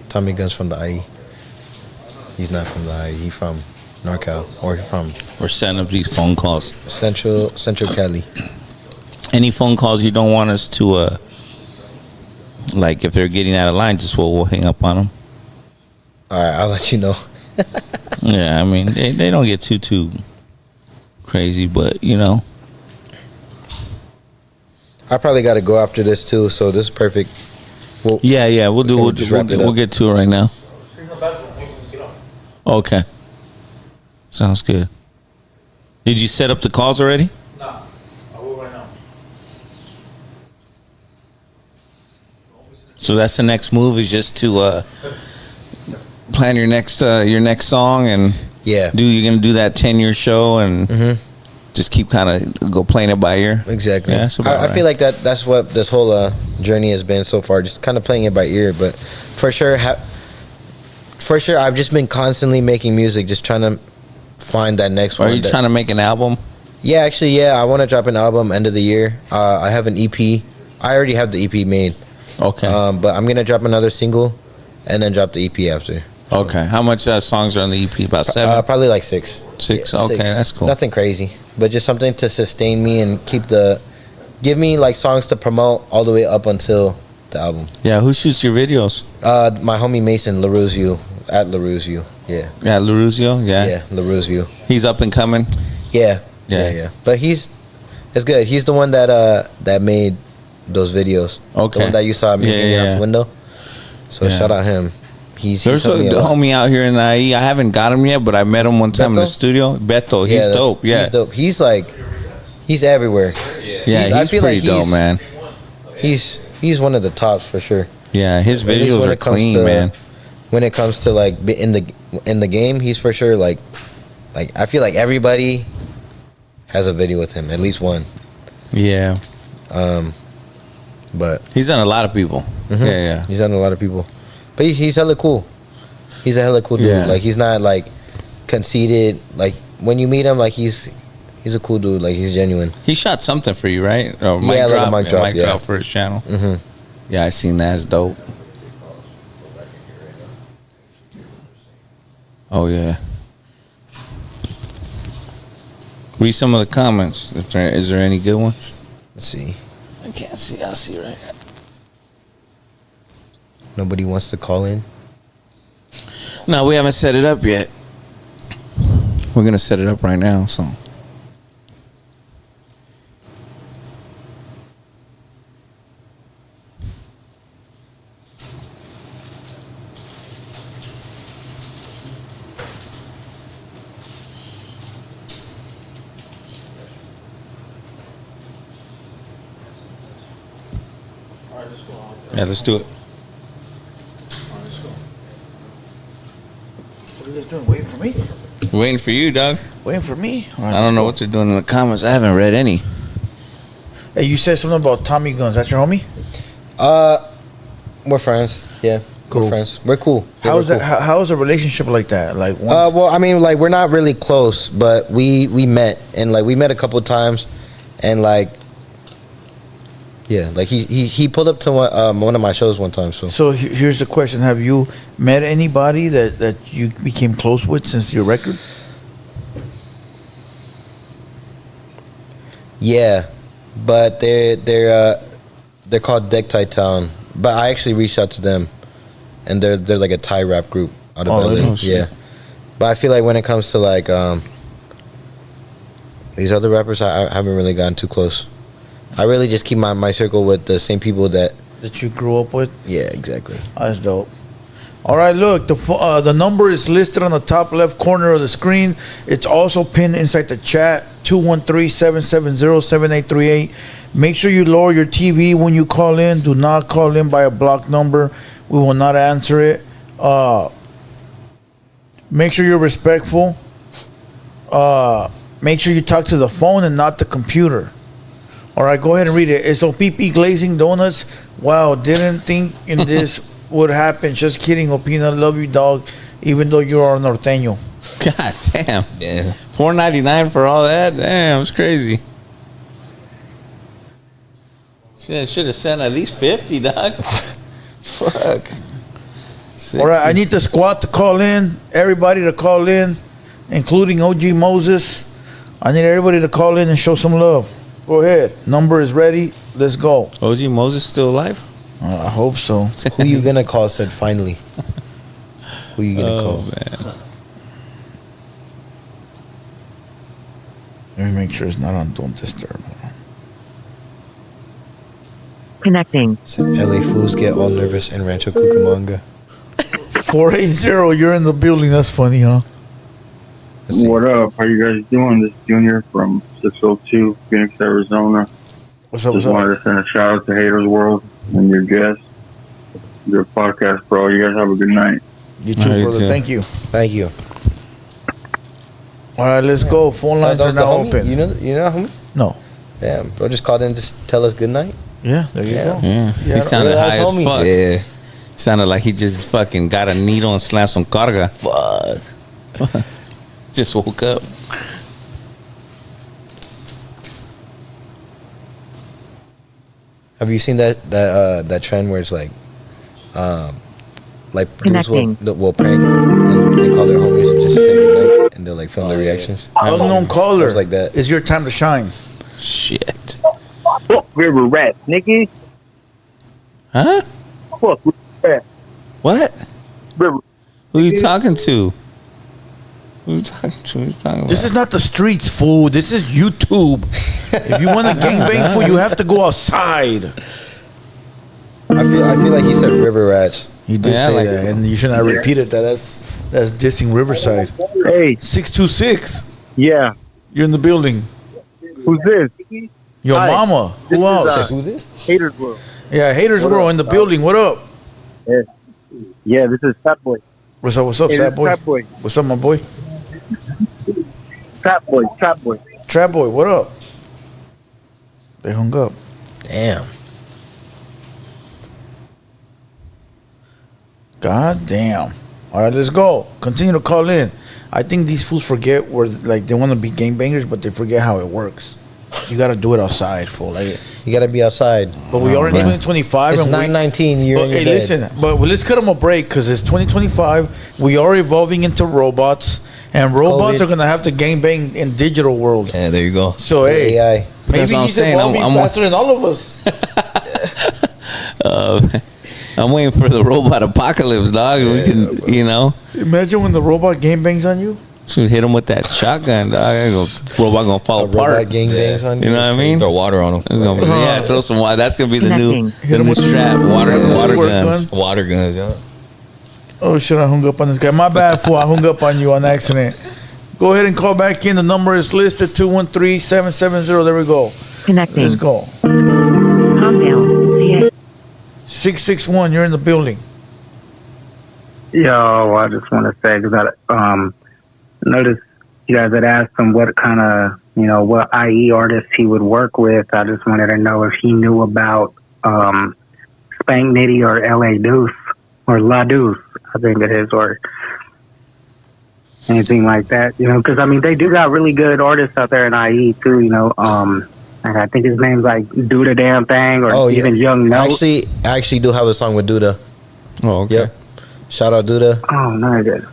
Tommy Guns from the IE. He's not from the IE. He's from NorCal, or from We're setting up these phone calls. Central Cali. Any phone calls you don't want us to Like if they're getting out of line, just we'll hang up on them. All right, I'll let you know. Yeah, I mean they don't get too crazy, but you know. I probably got to go after this too, so this is perfect. Yeah, we'll just wrap it up. we'll get to it right now. Okay. Sounds good. Did you set up the calls already? No, I will right now. So that's the next move is just to plan your next song and Yeah. you're gonna do that 10-year show and just keep kind of go playing it by ear. Exactly. Yeah, that's about I feel like that's what this whole journey has been so far, just kind of playing it by ear. But for sure, I've just been constantly making music, just trying to find that next one. Are you trying to make an album? Yeah, actually, yeah. I want to drop an album end of the year. I have an EP. I already have the EP made. Okay. But I'm gonna drop another single, and then drop the EP after. Okay. How much songs are on the EP? About 7? Probably like 6. 6. Yeah, Okay, 6. that's cool. Nothing crazy, but just something to sustain me and give me like songs to promote all the way up until the album. Yeah. Who shoots your videos? My homie Mason LaRue's at LaRue's Yeah. Yeah, LaRuzio. Yeah. Yeah, LaRue's He's up and coming. Yeah. Yeah. Yeah. But it's good. He's the one that made those videos. Okay. The one that you saw me hanging out Yeah. the window. So Yeah. shout out him. He's There's a helped me a lot. homie out here in IE. I haven't got him yet, but I met him one time in the Beto? studio. Beto, he's that's- dope. Yeah, He's dope. He's everywhere. yeah, I he's feel pretty like dope, man. He's one of the tops for sure. Yeah, his At least videos when are it comes clean, to- man. When it comes to like in the game, he's for sure like I feel like everybody has a video with him, at least one. Yeah, But he's done a lot of people. Yeah. he's done a lot of people. But he's hella cool. He's a hella cool dude. Yeah. Like he's not like conceited. Like when you meet him, like he's a cool dude. Like he's genuine. He shot something for you, right? Or Yeah, like a mic drop, yeah. drop for his channel. Yeah, I seen that. It's dope. Oh yeah. Read some of the comments. Is there any good ones? Let's see. I can't see. I'll see right here. Nobody wants to call in. No, we haven't set it up yet. We're gonna set it up right now. So. Yeah, let's do it. What are you guys doing? Waiting for me? Waiting for you, dog. Waiting for me? All right, I don't know what they're doing in the comments. I haven't read any. Hey, you said something about Tommy Guns. That's your homie? We're friends. Yeah, Cool. we're friends. We're cool. Yeah, How's we're that? How's a relationship like that? Like, cool. once, Well, I mean, like we're not really close, but we met and like we met a couple times, and like, yeah, like he pulled up to one of my shows one time. So here's the question: have you met anybody that you became close with since your record? yeah, but they're called Deck Tie Town. But I actually reached out to them, and they're like a Thai rap group out of Oh, LA. really? Yeah, but I feel like when it comes to like these other rappers, I haven't really gotten too close. I really just keep my circle with the same people that. That you grew up with? Yeah, exactly. That's dope. All right, look, the number is listed on the top left corner of the screen. It's also pinned inside the chat, 213-770-7838. Make sure you lower your TV when you call in. Do not call in by a blocked number. We will not answer it. Make sure you're respectful. Make sure you talk to the phone and not the computer. All right, go ahead and read it. It's OPP Glazing Donuts. Wow, didn't think in this would happen. Just kidding, Opina. Love you, dog. Even though you are norteño. God damn. Yeah. $4.99 for all that? Damn, it's crazy. Shit, should have sent at least 50, dog. Fuck. 60. All right, I need the squad to call in. Everybody to call in, including OG Moses. I need everybody to call in and show some love. Go ahead. Number is ready. Let's go. OG Moses still alive? I hope so. Who you gonna call? Said finally. Who you gonna call? Man. Let me make sure it's not on Don't Disturb. Connecting. Said LA fools get all nervous in Rancho Cucamonga. 480, you're in the building. That's funny, huh? Let's see. What up? How you guys doing? This is Junior from 602 Phoenix, Arizona. What's up? Just What's wanted up? to send a shout out to Haters World and your guests, your podcast, bro. You guys have a good night. You too, All right, brother. too. Thank you. Thank you. All right, let's go. Phone lines That are was the now homie? open. You know homie? No. Damn, bro, just called in to tell us good night. Yeah, there you Yeah. go. Yeah. Yeah, He sounded real high ass as homie. fuck. Yeah. Sounded like he just fucking got a needle and slammed some carga. Fuck. Just woke up. Have you seen that trend where it's like dudes will prank and they call their homies and just say goodnight and they'll like film their reactions? Unknown It caller. was like that. It's your time to shine. Shit. Fuck River Rat, nigga. Huh? Fuck River Rat. What? River. Who you talking to? Who you talking to? Who you talking about? This is not the streets, fool. This is YouTube. If you want a gangbang, fool, you have to go outside. I feel like he said river rats. He did Yeah, say like- that, and you should not repeat it. That's dissing Riverside. Hey, 626. yeah. You're in the building. Who's this? Your Hi. mama. This Who is, else? Who's this? Haters World. Yeah, Haters What World up? in the building. What up? Yeah, this is Fat Boy. What's up? What's up, Hey, Fat this is Boy? Fat Boy. What's up, my boy? Fat Boy. Fat Boy. Trap Boy, what up? They hung up. Damn. God damn. All right, let's go. Continue to call in. I think these fools forget where, like, they want to be gangbangers, but they forget how it works. You got to do it outside, fool. Like, You gotta be outside. but we are in man. 2025. It's and we- 9:19. You're But in your hey, bed. listen, but let's cut them a break because it's 2025. We are evolving into robots, and robots COVID. are gonna have to gangbang in digital world. Yeah, there you go. So hey, AI. That's maybe what I'm he's saying. evolving I'm- faster than all of us. I'm waiting for the robot apocalypse, dog. We can, you know, Imagine when the robot gangbangs on you. should hit him with that shotgun, dog. Robot gonna fall apart. Robot gangbangs on You know what I mean? Throw water on them. It's gonna be, yeah, throw some water. That's gonna be the new, Connecting. the Hit 'em new with the- strap. Water Squirt guns. gun. Water guns, yeah. Oh shit! I hung up on this guy. My bad, fool. I hung up on you on accident. Go ahead and call back in. The number is listed 213-770. There we go. Connecting. Let's go. Palmdale. CA. 661. You're in the building. Yo, I just want to say because I noticed you guys had asked him what kind of, what IE artists he would work with. I just wanted to know if he knew about Spank Nitty or LA Deuce or La Deuce, I think it is, or anything like that. Because I mean they do got really good artists out there in IE too. And I think his name's like Do the Damn Thing or even Young Note. I actually do have a song with Duda. Oh, okay. Yep. Shout out Duda. Oh, no, good.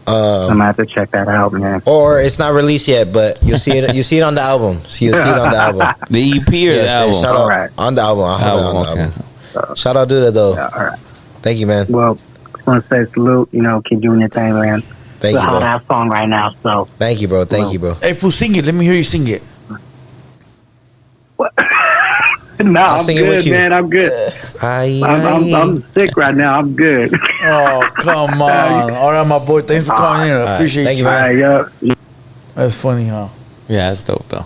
I'm gonna have to check that out, man. Or it's not released yet, but you'll see it. You see it on the album. So you'll see it on the album. The EP or the album? Shout out Alright. on the album. I'll have it on the Album, album. Shout out Duda though. Yeah, all right. Thank you, man. Well, just want to say salute. Keep doing your thing, man. Thank It's a you, hot bro. ass song right now, so. Thank you, bro. Thank you, bro. Hey, fool, sing it. Let me hear you sing it. Nah, I'll I'm sing it with good, you. man. I'm good. I'm sick right now. I'm good. Oh, come on. All right, my boy. Thanks for calling in. I right. appreciate Thank you. you, man. All right, yeah. That's funny, huh? Yeah, that's dope though.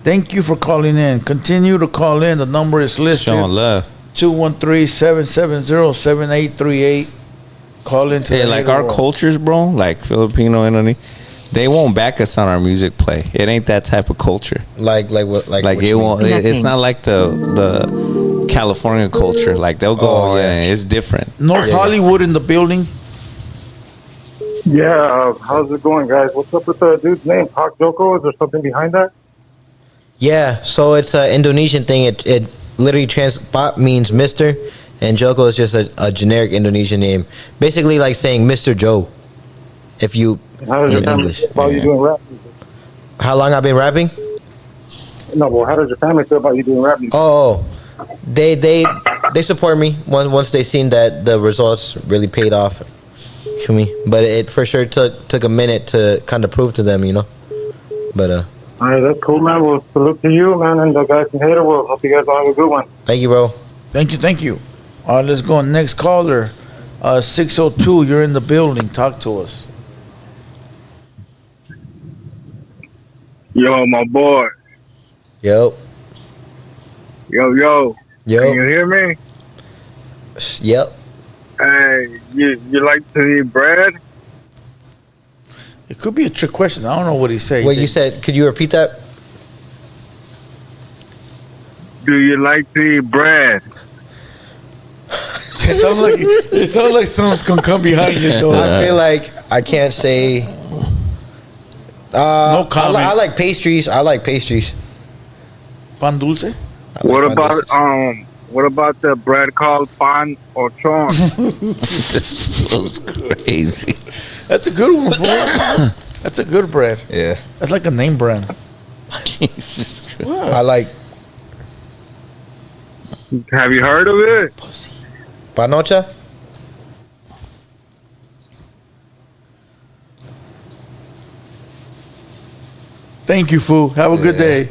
Thank you for calling in. Continue to call in. The number is listed. Showing love. 213-770-7838. Call into Yeah, the like Hater our World. cultures, bro, like Filipino, Indonesian, they won't back us on our music play. It ain't that type of culture. Like what? Like Like what it you mean? won't. It's not like the California culture. Like they'll go. Oh, yeah. It's different. North Hollywood in the building. Yeah, how's it going, guys? What's up with the dude's name? PAK JOKO? Is there something behind that? Yeah. So it's an Indonesian thing. It literally Pak means Mister, and Joko is just a generic Indonesian name. Basically, like saying Mr. Joe. If you How does your in family English. feel about you doing rap music? How long I've been rapping? No, well, how does your family feel about you doing rap music? Oh, They support me once they seen that the results really paid off. For me, but it for sure took a minute to kind of prove to them, you know. But All right, that's cool, man. Well, salute to you, man, and the guys in Hater World. Hope you guys all have a good one. thank you, bro. Thank you. All right, let's go. Next caller, 602. You're in the building. Talk to us. Yo, my boy. Yo, Yo. Can you yo, hear me? yep. Hey, you like to eat bread? It could be a trick question. I don't know what he said. What you said? Could you repeat that? Do you like to eat bread? It sounds like someone's gonna come behind you. Though. I feel like I can't say. No comment. I like pastries. I like pastries. Pan dulce? I like What pan about dulces. what about the bread called pan or chon? This was crazy. That's a good one, fool. That's a good bread. Yeah. That's like a name brand. Jesus Christ. I like Have you heard of it? panocha. Thank you, fool. Have a good day.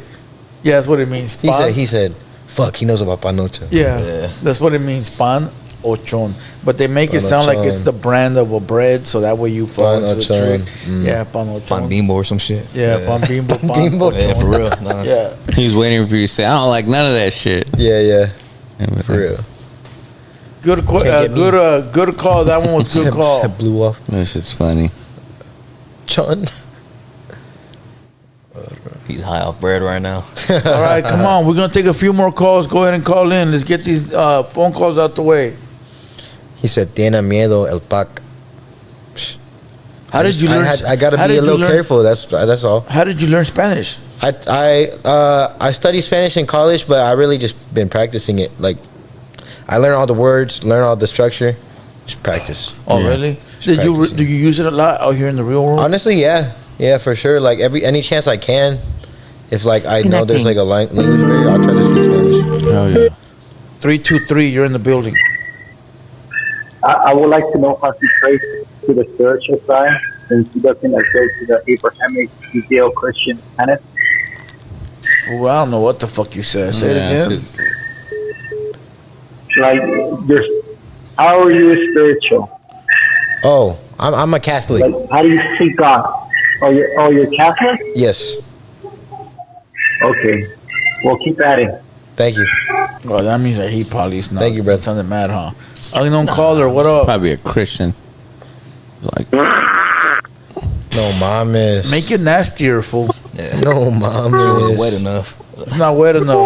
Yeah, that's what it means. He said, fuck, he knows about panocha. Yeah, that's what it means. Pan or chon. But they make it Pan o sound like it's chon. the brand of a bread, so that way you fall Pan into o the chon. trick. Yeah, pan o chon. Pan bimbo or some shit. Yeah, pan bimbo. Pan bimbo. o Yeah, chon. for real. Nah. Yeah. He was waiting for you to say, I don't like none of that shit. Yeah, for real. Good, Can't get me. good call. That one was good call. That blew off. This is funny. Chon. He's high off bread right now. All right, come on. We're gonna take a few more calls. Go ahead and call in. Let's get these phone calls out the way. He said, "Tiene miedo el PAK." How did you learn? I gotta how be did a you little learn- careful. That's all. How did you learn Spanish? I studied Spanish in college, but I really just been practicing it. Like, I learn all the words, learn all the structure, just practice. Oh, really? Did you practicing. do you use it a lot out here in the real world? Honestly, yeah, for sure. Like any chance I can, if like I know there's like a language barrier, I'll try to speak Spanish. Oh, yeah. 323. You're in the building. I would like to know how he prays to the spiritual side, since he doesn't adhere to the Abrahamic Judeo-Christian tenets. Well, I don't know what the fuck you said. Say Yeah, it again. it's just- Like, how are you spiritual? Oh, I'm a Catholic. Like, how do you see God? You're Catholic? Yes, Okay. Well, keep at it. thank you. Well, that means that he probably is not. Thank you, brother. Something mad, huh? Unknown caller. What up? Probably a Christian. Like, No mames. Make it nastier, fool. No mames. Wet enough. It's not wet enough.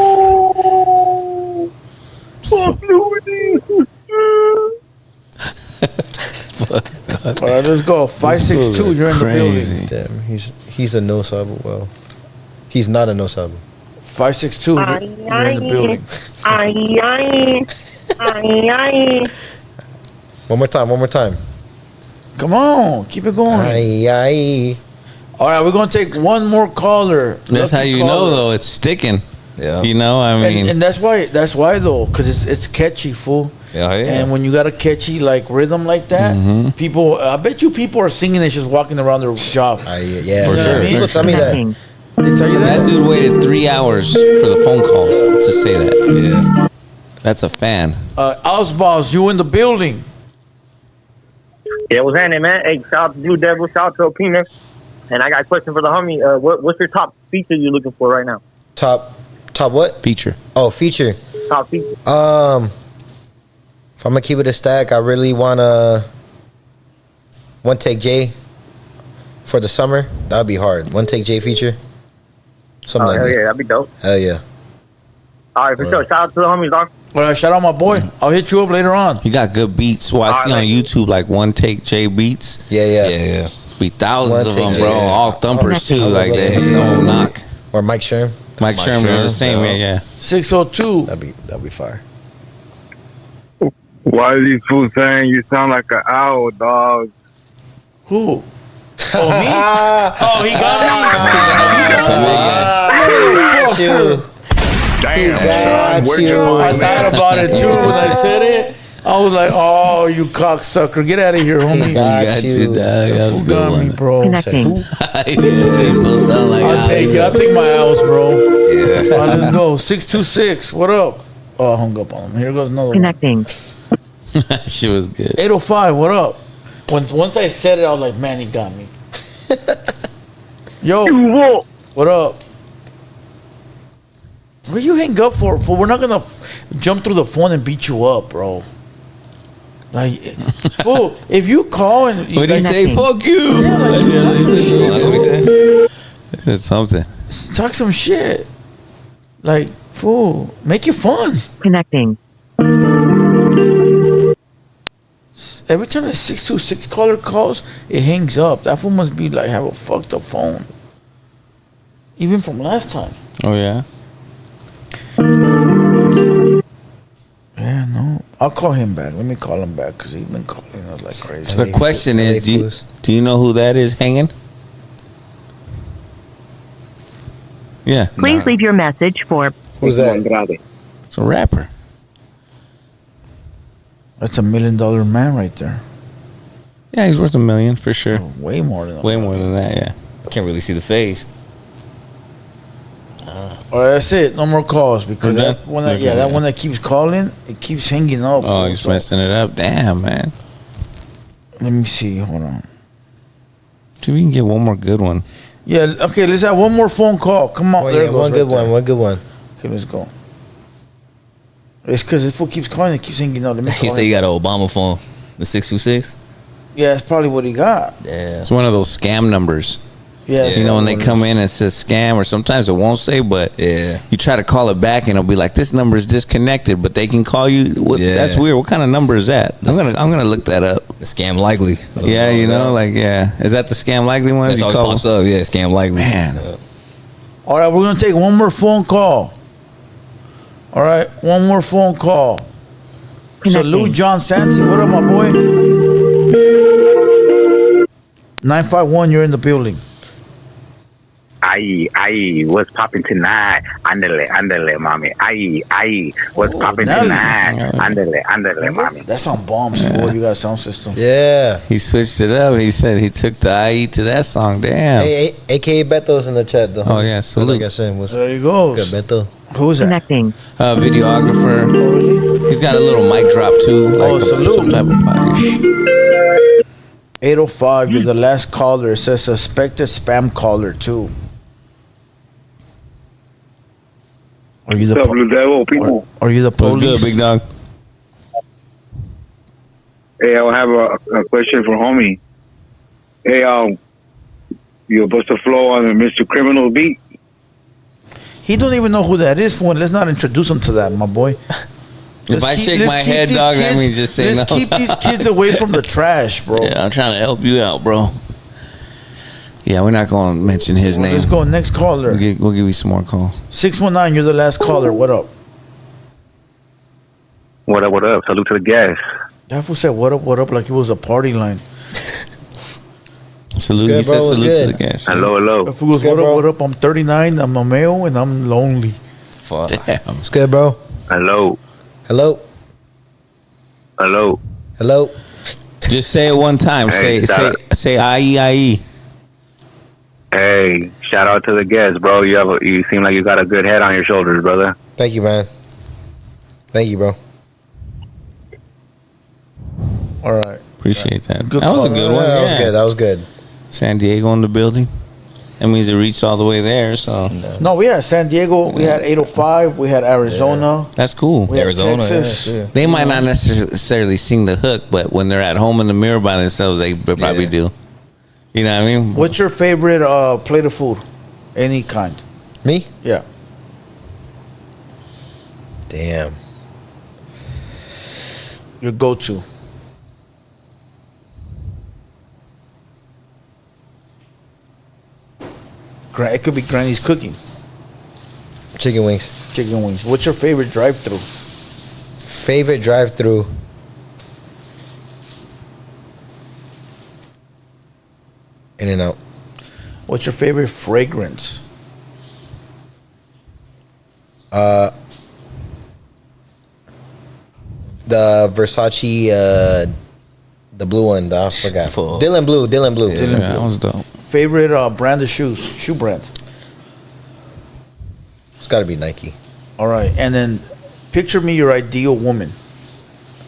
All right, let's go. 562. You're in the building. crazy. Damn, he's a no sabo. Well, he's not a no sabo. 562. You're in the building. One more time. Come on, keep it going. Ay, ay. All right, we're gonna take one more caller. That's how Lucky you know, caller. though, it's sticking. Yeah. You know, I mean, And that's why though, because it's catchy, fool. Yeah, yeah. And when you got a catchy like rhythm like that, people, I bet you people are singing and just walking around their job. Yeah, For sure. People tell me that. Connecting. They tell you that that. dude waited 3 hours for the phone calls to say that. Yeah. That's a fan. Osboss, you in the building? Yeah, what's happening, man? Hey, shout out to Blue Devil, shout out to Opina. And I got a question for the homie. What's your top feature you're looking for right now? Top what? Feature. Oh, feature. Top feature. If I'm gonna keep it a stack, I really wanna One Take J for the summer. That'd be hard. One Take J feature. Something like Hell that. yeah, that'd be dope. Hell yeah. All right, for sure. Shout out to the homies, dog. All right, shout out my boy. I'll hit you up later on. He got good beats. Well, I see on YouTube like One Take J beats. Yeah. Be thousands One of Take them, J, bro. yeah. All thumpers too. I Like love that. that. No knock. Or Mike Sherm. Mike Sherman is the same. Yeah. 602. That'd be fire. Why are these fools saying you sound like an owl, dog? Who? Oh, me? Oh, he got me. Got you. Damn, got son. Where'd you you. I find thought that? about it too when I said it. I was like, "Oh, you cocksucker, get out of here, homie." got you. dog. That was a Who good got me, one. bro? Connecting. I'll take it. I'll take my L's, bro. Yeah. All right, let's go. 626. What up? Oh, I hung up on him. Here goes another one. Connecting. She was good. 805. What up? Once I said it, I was like, man, he got me. Yo, what up? What you hang up for? We're not gonna jump through the phone and beat you up, bro. Like, fool, if you call and What did he say? Connecting. Fuck you. Yeah, like, just talk some shit, That's what he said. I said something. talk some shit. Like, fool, make it fun. Connecting. Every time a 626 caller calls, it hangs up. That fool must be like have a fucked up phone. Even from last time. Oh yeah. Yeah, no. I'll call him back. Let me call him back because he's been calling us like crazy. The question is, LA fools. do you know who that is hanging? Yeah, Please leave your message for Who's that? it's a rapper. That's $1 million man right there. Yeah, he's worth $1 million for sure. Way more than that. Way more than that. Yeah. Can't really see the face. All right, that's it. No more calls because We're done? that one that, Okay, yeah, that yeah. one that keeps calling, it keeps hanging up. Oh, he's So, messing it up. Damn, man. let me see. Hold on. Dude, we can get one more good one. Yeah, okay, let's have one more phone call. Come on. Oh, there yeah, it goes one right good there. one. One good one. Okay, let's go. It's because this fool keeps calling, it keeps hanging up. Let me He call said him. you got an Obama phone. The 626. Yeah, that's probably what he got. Yeah. It's one of those scam numbers. Yeah. You know, when they come in and it says scam, or sometimes it won't say, but Yeah. you try to call it back and it'll be like, this number is disconnected, but they can call you. What, Yeah. That's weird. What kind of number is that? I'm gonna look that up. The scam likely. Yeah, you know, like, yeah. Is that the scam likely one? That's You always call pops up. Yeah, scam likely. Man. All right, we're going to take one more phone call. All right, one more phone call. Connecting. Salute John Santi. What up, my boy? 951, you're in the building. Ay, what's popping tonight? Andale, mommy. Ay, what's popping Nelly. tonight? Andale, mommy. That's on bombs, fool. You got a sound system. Yeah. He switched it up. He said he took the IE to that song. Damn. Hey, AKA Beto's in the chat though. Oh, yeah, salute. Like I said, what's There you go. good, Beto? Who's that? Connecting. Videographer. He's got a little mic drop too. Like Oh, salute. some type of body. 805, you're the last caller. It says suspected spam caller, too. Are you the What's up, Blue Devil, people? Are you the What's police? good, big dog? Hey, I have a question for homie. Hey, you're supposed to flow on the Mr. Criminal beat? He don't even know who that is, fool. Let's not introduce him to that, my boy. If I shake let's my keep head, these dog, that kids- means just say let's no. keep these kids away from the trash, bro. Yeah, I'm trying to help you out, bro. Yeah, we're not going to mention his name. Let's go. Next caller. We'll give you some more calls. 619, you're the last caller. What up? What up? Salute to the guests. That fool said, what up, like it was a party line. Salute. good, He said bro? What's salute good? to the guys. Hello. That fool goes, Good, bro. what up? I'm 39, I'm a male, and I'm lonely. Fuck. Damn. It's good, bro. Hello. Just say it one time. Hey, Say IE. Hey, shout out to the guests, bro. You seem like you got a good head on your shoulders, brother. Thank you, man. Thank you, bro. All right. Appreciate that. Good That was a call. good one. That was Yeah. good. That was good. San Diego in the building. That means it reached all the way there, so No, we had San Diego, we had 805, we had Arizona, that's cool. we had Arizona, Texas. yeah. They might not necessarily sing the hook, but when they're at home in the mirror by themselves, they probably Yeah. do. You know what I mean? What's your favorite plate of food? Any kind. Me? Yeah. Damn. Your go-to. It could be Granny's cooking. Chicken wings. Chicken wings. What's your favorite drive-through? Favorite drive-through. In and out. What's your favorite fragrance? The Versace, the blue one. I forgot. Dylan Blue. Yeah, that was dope. Favorite brand of shoe brand. It's got to be Nike. All right, and then picture me your ideal woman.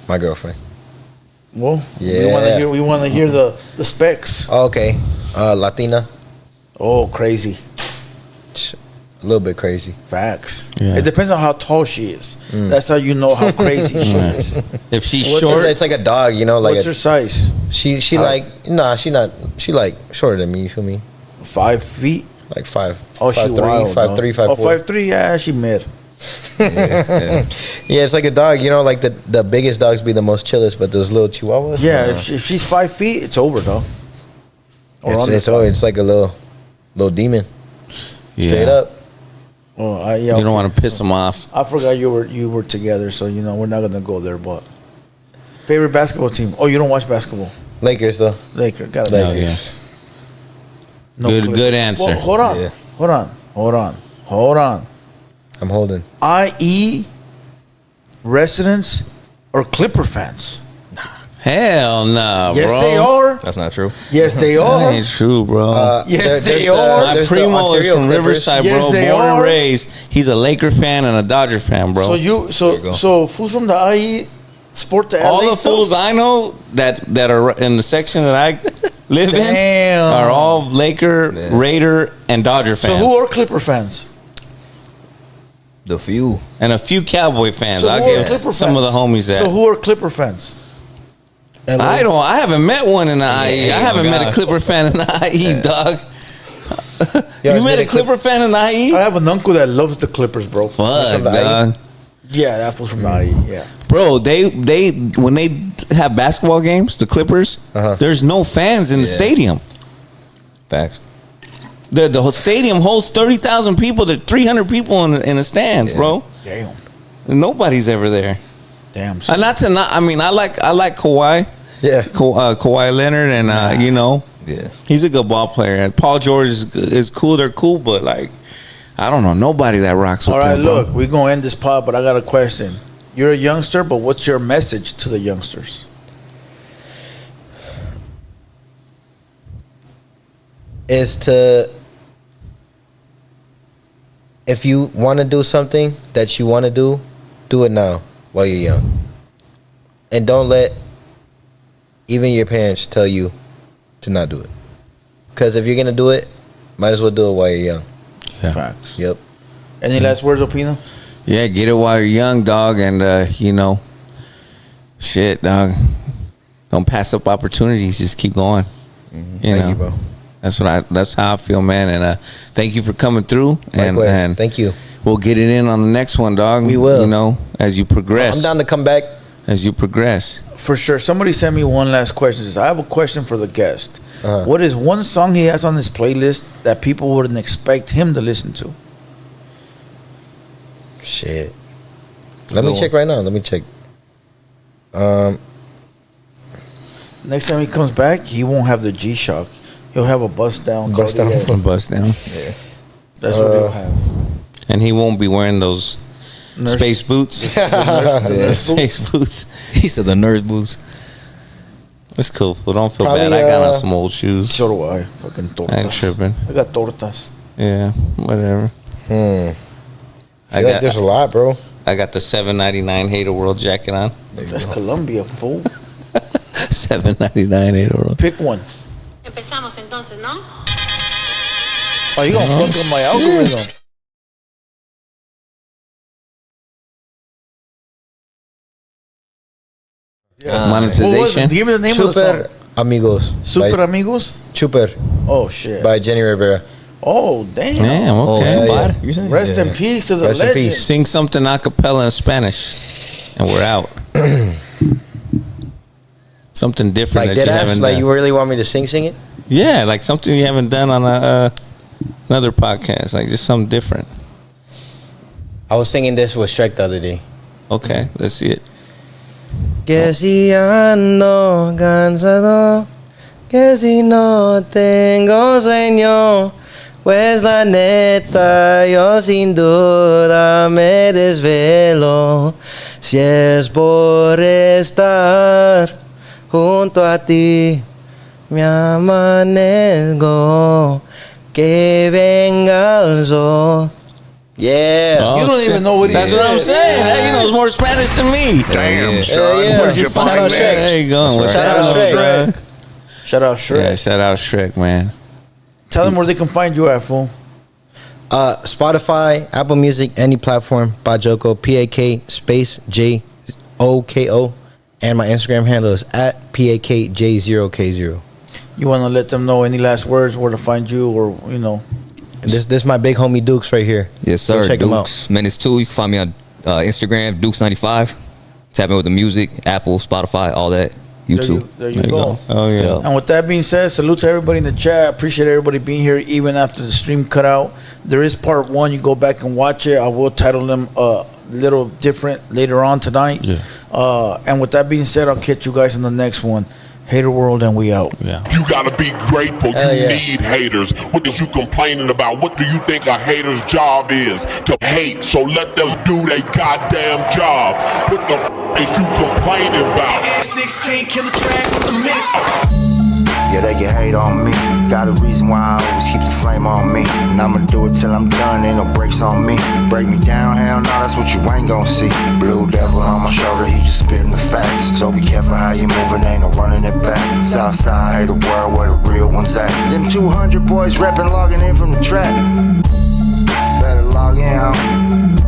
My girlfriend. Well, Yeah. we want to hear the specs. Oh, okay. Latina. Oh, crazy. A little bit crazy. Facts. Yeah. It depends on how tall she is. That's how you know how crazy she is. If she's What's short, it's like a dog, you know. Like What's her size? she like nah. She not. She like shorter than me. You feel me? 5 feet. Like 5. Oh, she 5'3", wild. 5'3", 5'4". Oh, 5'3", yeah, she mid. Yeah, it's like a dog. You know, like the biggest dogs be the most chillest, but those little chihuahuas. Yeah, if she's 5 feet, it's over, though. It's like a little demon. Straight up. Oh, you don't want to piss them off. I forgot you were together, so we're not gonna go there. But favorite basketball team? Oh, you don't watch basketball? Lakers though. Lakers. Got it. Lakers. Good answer. Well, hold on. Yeah. Hold on. I'm holding. IE residents or Clipper fans? Hell nah, Yes, bro. they are. That's not true. Yes, they That are. ain't true, bro. Yes, they there's are. My there's the primo is Ontario from Clippers. Riverside, Yes, bro. they Born and are. raised. He's a Laker fan and a Dodger fan, bro. So fools from the IE sport the all LA the stuff? fools I know that are in the section that I live in Damn. are all Laker, Raider, and Dodger So fans. who are Clipper fans? The few. And a few Cowboy fans. So I'll who are give Clipper some fans? of the homies that. So who are Clipper fans? I haven't met one in the IE. I haven't my met a God. Clipper fan in the IE, dog. Yeah, You it's met been a Clipper fan in the IE? I have an uncle that loves the Clippers, bro. Fuck, from the dog. Yeah, that was from the IE. Yeah. Bro, they when they have basketball games, the Clippers, there's no fans in the stadium. Facts. The whole stadium holds 30,000 people to 300 people in the stands, bro. Damn. Nobody's ever there. Damn. And I mean, I like Kawhi. Yeah. Kawhi Leonard, and Yeah. he's a good ball player. And Paul George is cool. They're cool, but like, I don't know nobody that rocks with All right, them. bro. look, we're going to end this pod, but I got a question. You're a youngster, but what's your message to the youngsters? Is to, if you want to do something that you want to do it now while you're young. And don't let even your parents tell you to not do it. Because if you're going to do it, might as well do it while you're young. Yeah. Facts. Yep. Any last words, Opino? Yeah, get it while you're young, dog, and shit, dog. Don't pass up opportunities. Just keep going. Thank you, bro. That's how I feel, man. And thank you for coming through. Likewise. And Thank you. we'll get it in on the next one, dog. We will. As you progress. I'm down to come back. As you progress. For sure. Somebody sent me one last question. Says, I have a question for the guest. Uh-huh. What is one song he has on his playlist that people wouldn't expect him to listen to? Shit. Let me check right now. Let me check. Next time he comes back, he won't have the G-Shock. He'll have a bust down. Bust down. Cartier. Bust down. That's what he'll have. And he won't be wearing those space boots. Space boots. He said the nerd boots. It's cool. Well, don't feel Probably, bad. I got on some old shoes. So do I. Fucking tortas. I ain't tripping. I got tortas. Yeah, whatever. I got, there's a lot, bro. I got the $7.99 Hater World jacket on. That's Colombia, fool. $7.99 Hater World. Pick one. Empezamos entonces, ¿no? Oh, you gonna fuck up my algorithm? Monetization. Give me the name of the Super song. Amigos. Super by, Amigos? Super Oh, shit. by Jenny Rivera. Oh, damn. Damn, okay. Oh, yeah. You saying? Rest in peace to the Rest in legend. peace. Sing something a cappella in Spanish, and we're out. Something different Like that dead you ass? haven't Like done. you really want me to sing it? Yeah, like something you haven't done on another podcast. Like just something different. I was singing this with Shrek the other day. Okay, let's see it. Que si ando cansado, que si no tengo sueño, Pues la neta, yo sin duda me desvelo si es por estar junto a ti. Me amanezco, que venga el sol. Yeah. Oh, You don't shit. even know what he That's said. what I'm saying. Yeah. He knows more Spanish than me. Damn, son. yeah. Where'd you Shout find out that? Shrek. There you go. That's Shout right. out Shout out Shrek. Shout out Shrek. Yeah, shout out Shrek, man. Tell them where they can find you at, fool. Spotify, Apple Music, any platform by JOKO, PAK space JOKO, and my Instagram handle is at PAKJ0K0. You want to let them know any last words where to find you, or you know? This my big homie Dukes right here. Yes, Go sir. check him out. Dukes Menace 2. You can find me on Instagram, Dukes95. Tap in with the music, Apple, Spotify, all that. YouTube. There you go. Oh, yeah. And with that being said, salute to everybody in the chat. Appreciate everybody being here, even after the stream cut out. There is part 1. You go back and watch it. I will title them a little different later on tonight. Yeah. And with that being said, I'll catch you guys in the next one. Hater World, and we out. Yeah. You gotta be grateful. Hell You yeah. need haters. What is you complaining about? What do you think a hater's job is? To hate. So let them do their goddamn job. What the is you complaining about? F16 killer track with the mix. Yeah, they can hate on me. Got a reason why I always keep the flame on me. And I'ma do it till I'm done, ain't no breaks on me. Break me down, hell no, that's what you ain't gon' see. Blue devil on my shoulder, he just spitting the facts. So be careful how you moving, ain't no running it back. Southside, hate the world where the real ones at. Them 200 boys reppin', logging in from the trap. Better log in, homie.